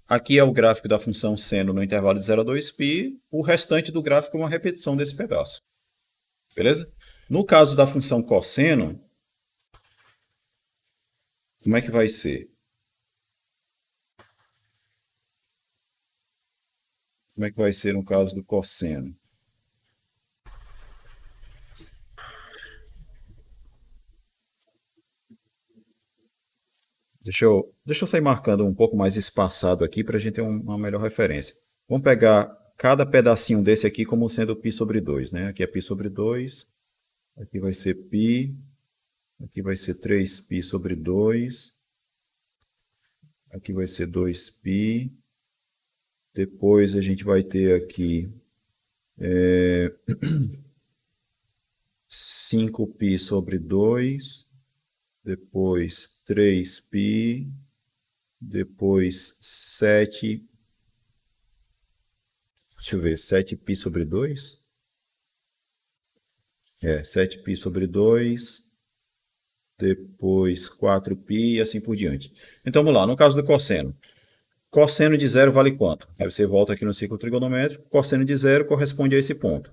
[SPEAKER 1] aqui é o gráfico da função seno no intervalo de 0 a 2π, o restante do gráfico é uma repetição desse pedaço. Beleza? No caso da função cosseno, como é que vai ser? Como é que vai ser no caso do cosseno? Deixa eu sair marcando um pouco mais espaçado aqui para a gente ter uma melhor referência. Vamos pegar cada pedacinho desse aqui como sendo π sobre 2, né? Aqui é π sobre 2, aqui vai ser π, aqui vai ser 3π sobre 2, aqui vai ser 2π, depois a gente vai ter aqui 5π sobre 2, depois 3π, depois 7, deixa eu ver, 7π sobre 2? 7π sobre 2, depois 4π e assim por diante. Então vamos lá, no caso do cosseno. Cosseno de 0 vale quanto? Aí você volta aqui no ciclo trigonométrico, cosseno de 0 corresponde a esse ponto.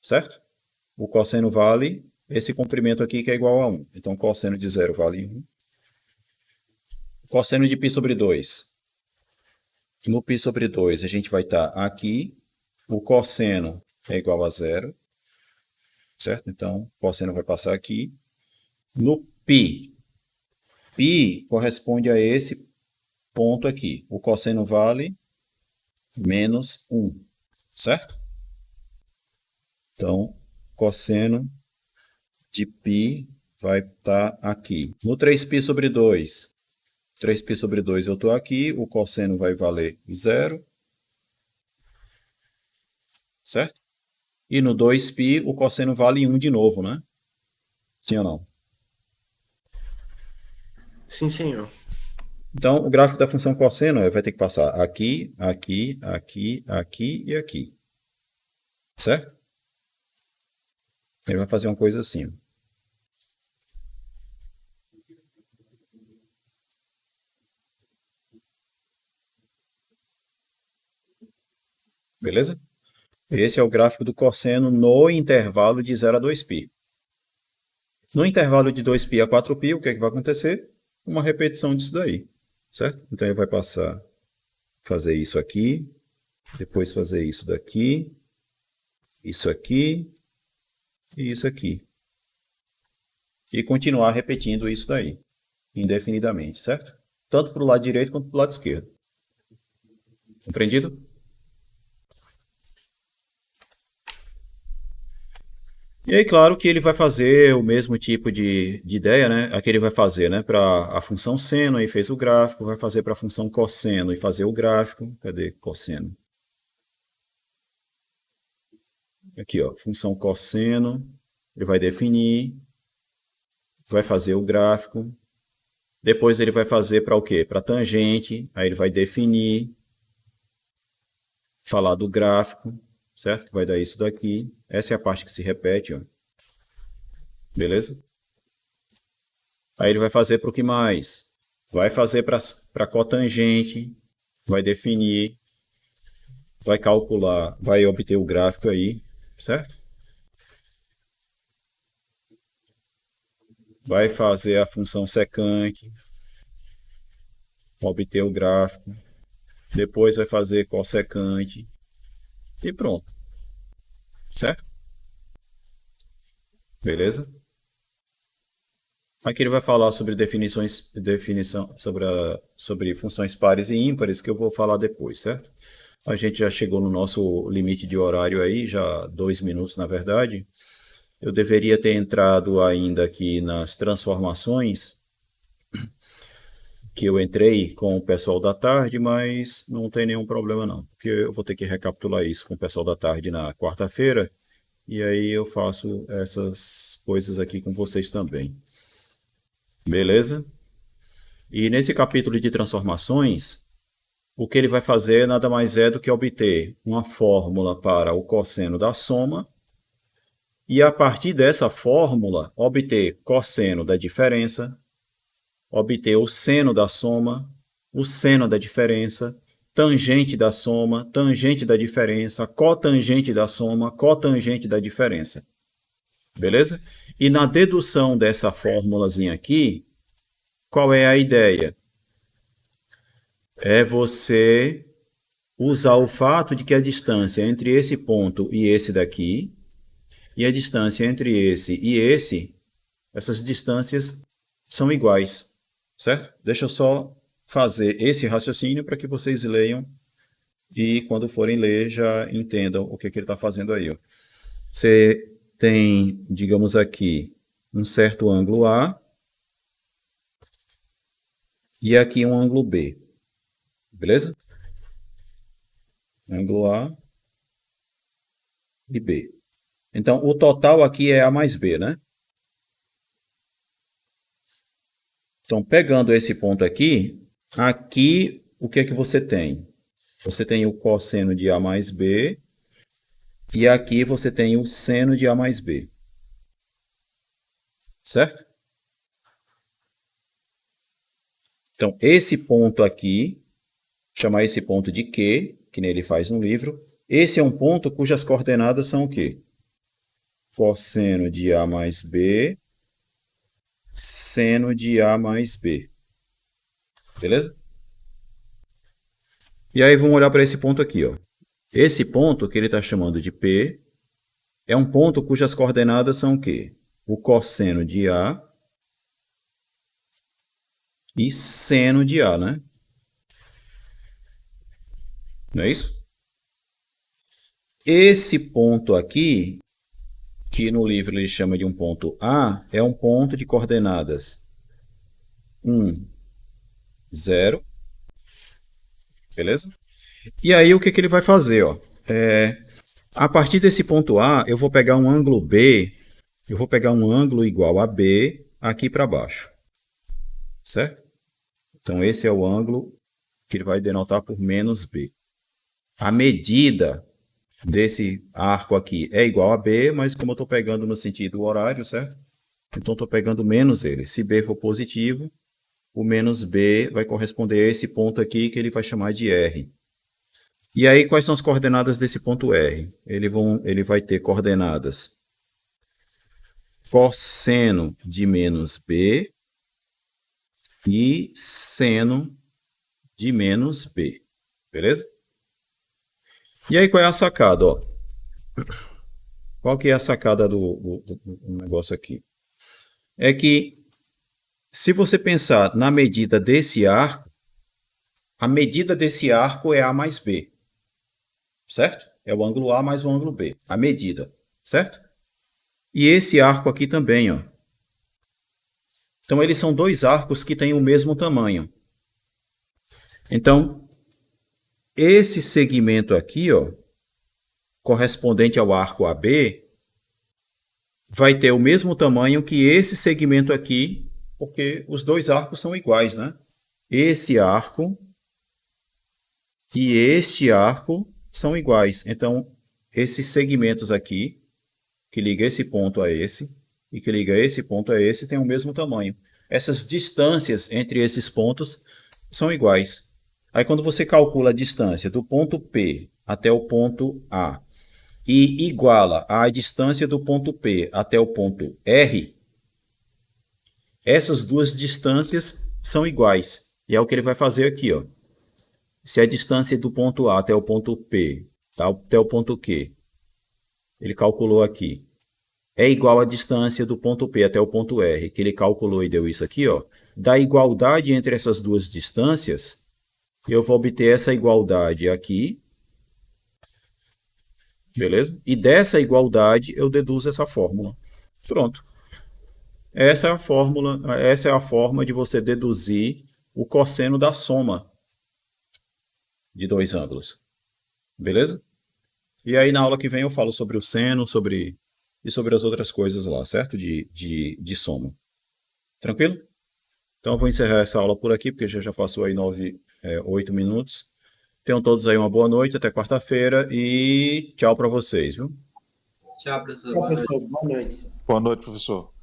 [SPEAKER 1] Certo? O cosseno vale esse comprimento aqui que é igual a 1. Então cosseno de 0 vale 1. Cosseno de π sobre 2. No π sobre 2 a gente vai estar aqui. O cosseno é igual a 0. Certo? Então, o cosseno vai passar aqui. No π, π corresponde a esse ponto aqui. O cosseno vale menos 1. Certo? Então, cosseno de π vai estar aqui. No 3π sobre 2, 3π sobre 2 eu estou aqui, o cosseno vai valer 0. Certo? E no 2π o cosseno vale 1 de novo, né? Sim ou não?
[SPEAKER 3] Sim, senhor.
[SPEAKER 1] Então, o gráfico da função cosseno vai ter que passar aqui, aqui, aqui, aqui e aqui. Certo? Ele vai fazer uma coisa assim. Beleza? Esse é o gráfico do cosseno no intervalo de 0 a 2π. No intervalo de 2π a 4π, o que é que vai acontecer? Uma repetição disso daí. Certo? Então ele vai passar, fazer isso aqui, depois fazer isso daqui, isso aqui e isso aqui. E continuar repetindo isso daí, indefinidamente, certo? Tanto para o lado direito quanto para o lado esquerdo. Compreendido? E aí, claro que ele vai fazer o mesmo tipo de ideia, né? Aqui ele vai fazer, né? Para a função seno, aí fez o gráfico, vai fazer para a função cosseno e fazer o gráfico. Cadê cosseno? Aqui, ó, função cosseno, ele vai definir, vai fazer o gráfico. Depois ele vai fazer para o quê? Para tangente, aí ele vai definir, falar do gráfico, certo? Que vai dar isso daqui. Essa é a parte que se repete, ó. Beleza? Aí ele vai fazer para o que mais? Vai fazer para cotangente, vai definir, vai calcular, vai obter o gráfico aí, certo? Vai fazer a função secante, obter o gráfico. Depois vai fazer cossecante e pronto, certo? Beleza? Aqui ele vai falar sobre sobre funções pares e ímpares, que eu vou falar depois, certo? A gente já chegou no nosso limite de horário aí, já 2 minutos na verdade. Eu deveria ter entrado ainda aqui nas transformações, que eu entrei com o pessoal da tarde, mas não tem nenhum problema não, porque eu vou ter que recapitular isso com o pessoal da tarde na quarta-feira, e aí eu faço essas coisas aqui com vocês também. Beleza? E nesse capítulo de transformações, o que ele vai fazer nada mais é do que obter uma fórmula para o cosseno da soma e, a partir dessa fórmula, obter cosseno da diferença, obter o seno da soma, o seno da diferença, tangente da soma, tangente da diferença, cotangente da soma, cotangente da diferença. Beleza? E na dedução dessa fórmulazinha aqui, qual é a ideia? É você usar o fato de que a distância entre esse ponto e esse daqui, e a distância entre esse e esse, essas distâncias são iguais, certo? Deixa eu só fazer esse raciocínio para que vocês leiam e quando forem ler já entendam o que ele está fazendo aí. Ó. Você tem, digamos aqui, um certo ângulo A e aqui um ângulo B, beleza? Ângulo A e B. Então, o total aqui é A mais B, né? Então, pegando esse ponto aqui, aqui o que é que você tem? Você tem o cosseno de A mais B e aqui você tem o seno de A mais B. Certo? Então, esse ponto aqui, chamar esse ponto de Q, que nem ele faz no livro, esse é um ponto cujas coordenadas são o quê? Cosseno de A mais B, seno de A mais B. Beleza? E aí vamos olhar para esse ponto aqui. Ó. Esse ponto que ele está chamando de P é um ponto cujas coordenadas são o quê? O cosseno de A e seno de A, né? Não é isso? Esse ponto aqui, que no livro ele chama de um ponto A, é um ponto de coordenadas 1, 0. Beleza? E aí o que ele vai fazer? Ó? A partir desse ponto A, eu vou pegar um ângulo B, eu vou pegar um ângulo igual a B aqui para baixo. Certo? Então, esse é o ângulo que ele vai denotar por menos B. A medida desse arco aqui é igual a B, mas como eu estou pegando no sentido horário, certo? Então, estou pegando menos ele. Se B for positivo, o menos B vai corresponder a esse ponto aqui que ele vai chamar de R. E aí, quais são as coordenadas desse ponto R? Ele vai ter coordenadas cosseno de menos B e seno de menos B. Beleza? E aí, qual é a sacada? Ó? Qual que é a sacada do negócio aqui? É que, se você pensar na medida desse arco, a medida desse arco é A mais B, certo? É o ângulo A mais o ângulo B, a medida, certo? E esse arco aqui também, ó. Então, eles são dois arcos que têm o mesmo tamanho. Então, esse segmento aqui, ó, correspondente ao arco AB, vai ter o mesmo tamanho que esse segmento aqui, porque os dois arcos são iguais, né? Esse arco e este arco são iguais. Então, esses segmentos aqui, que liga esse ponto a esse, e que liga esse ponto a esse, têm o mesmo tamanho. Essas distâncias entre esses pontos são iguais. Aí, quando você calcula a distância do ponto P até o ponto A, e iguala a distância do ponto P até o ponto R, essas duas distâncias são iguais. E é o que ele vai fazer aqui, ó. Se a distância do ponto A até o ponto P, tá, até o ponto Q, ele calculou aqui, é igual à distância do ponto P até o ponto R, que ele calculou e deu isso aqui, ó, da igualdade entre essas duas distâncias, eu vou obter essa igualdade aqui, beleza? E dessa igualdade eu deduzo essa fórmula. Pronto. Essa é a fórmula, essa é a forma de você deduzir o cosseno da soma de dois ângulos. Beleza? E aí na aula que vem eu falo sobre o seno, e sobre as outras coisas lá, certo? De soma. Tranquilo? Então eu vou encerrar essa aula por aqui, porque já passou aí 8 minutos. Tenham todos aí uma boa noite, até quarta-feira e tchau para vocês, viu?
[SPEAKER 3] Tchau, professor. Boa noite.
[SPEAKER 2] Boa noite, professor.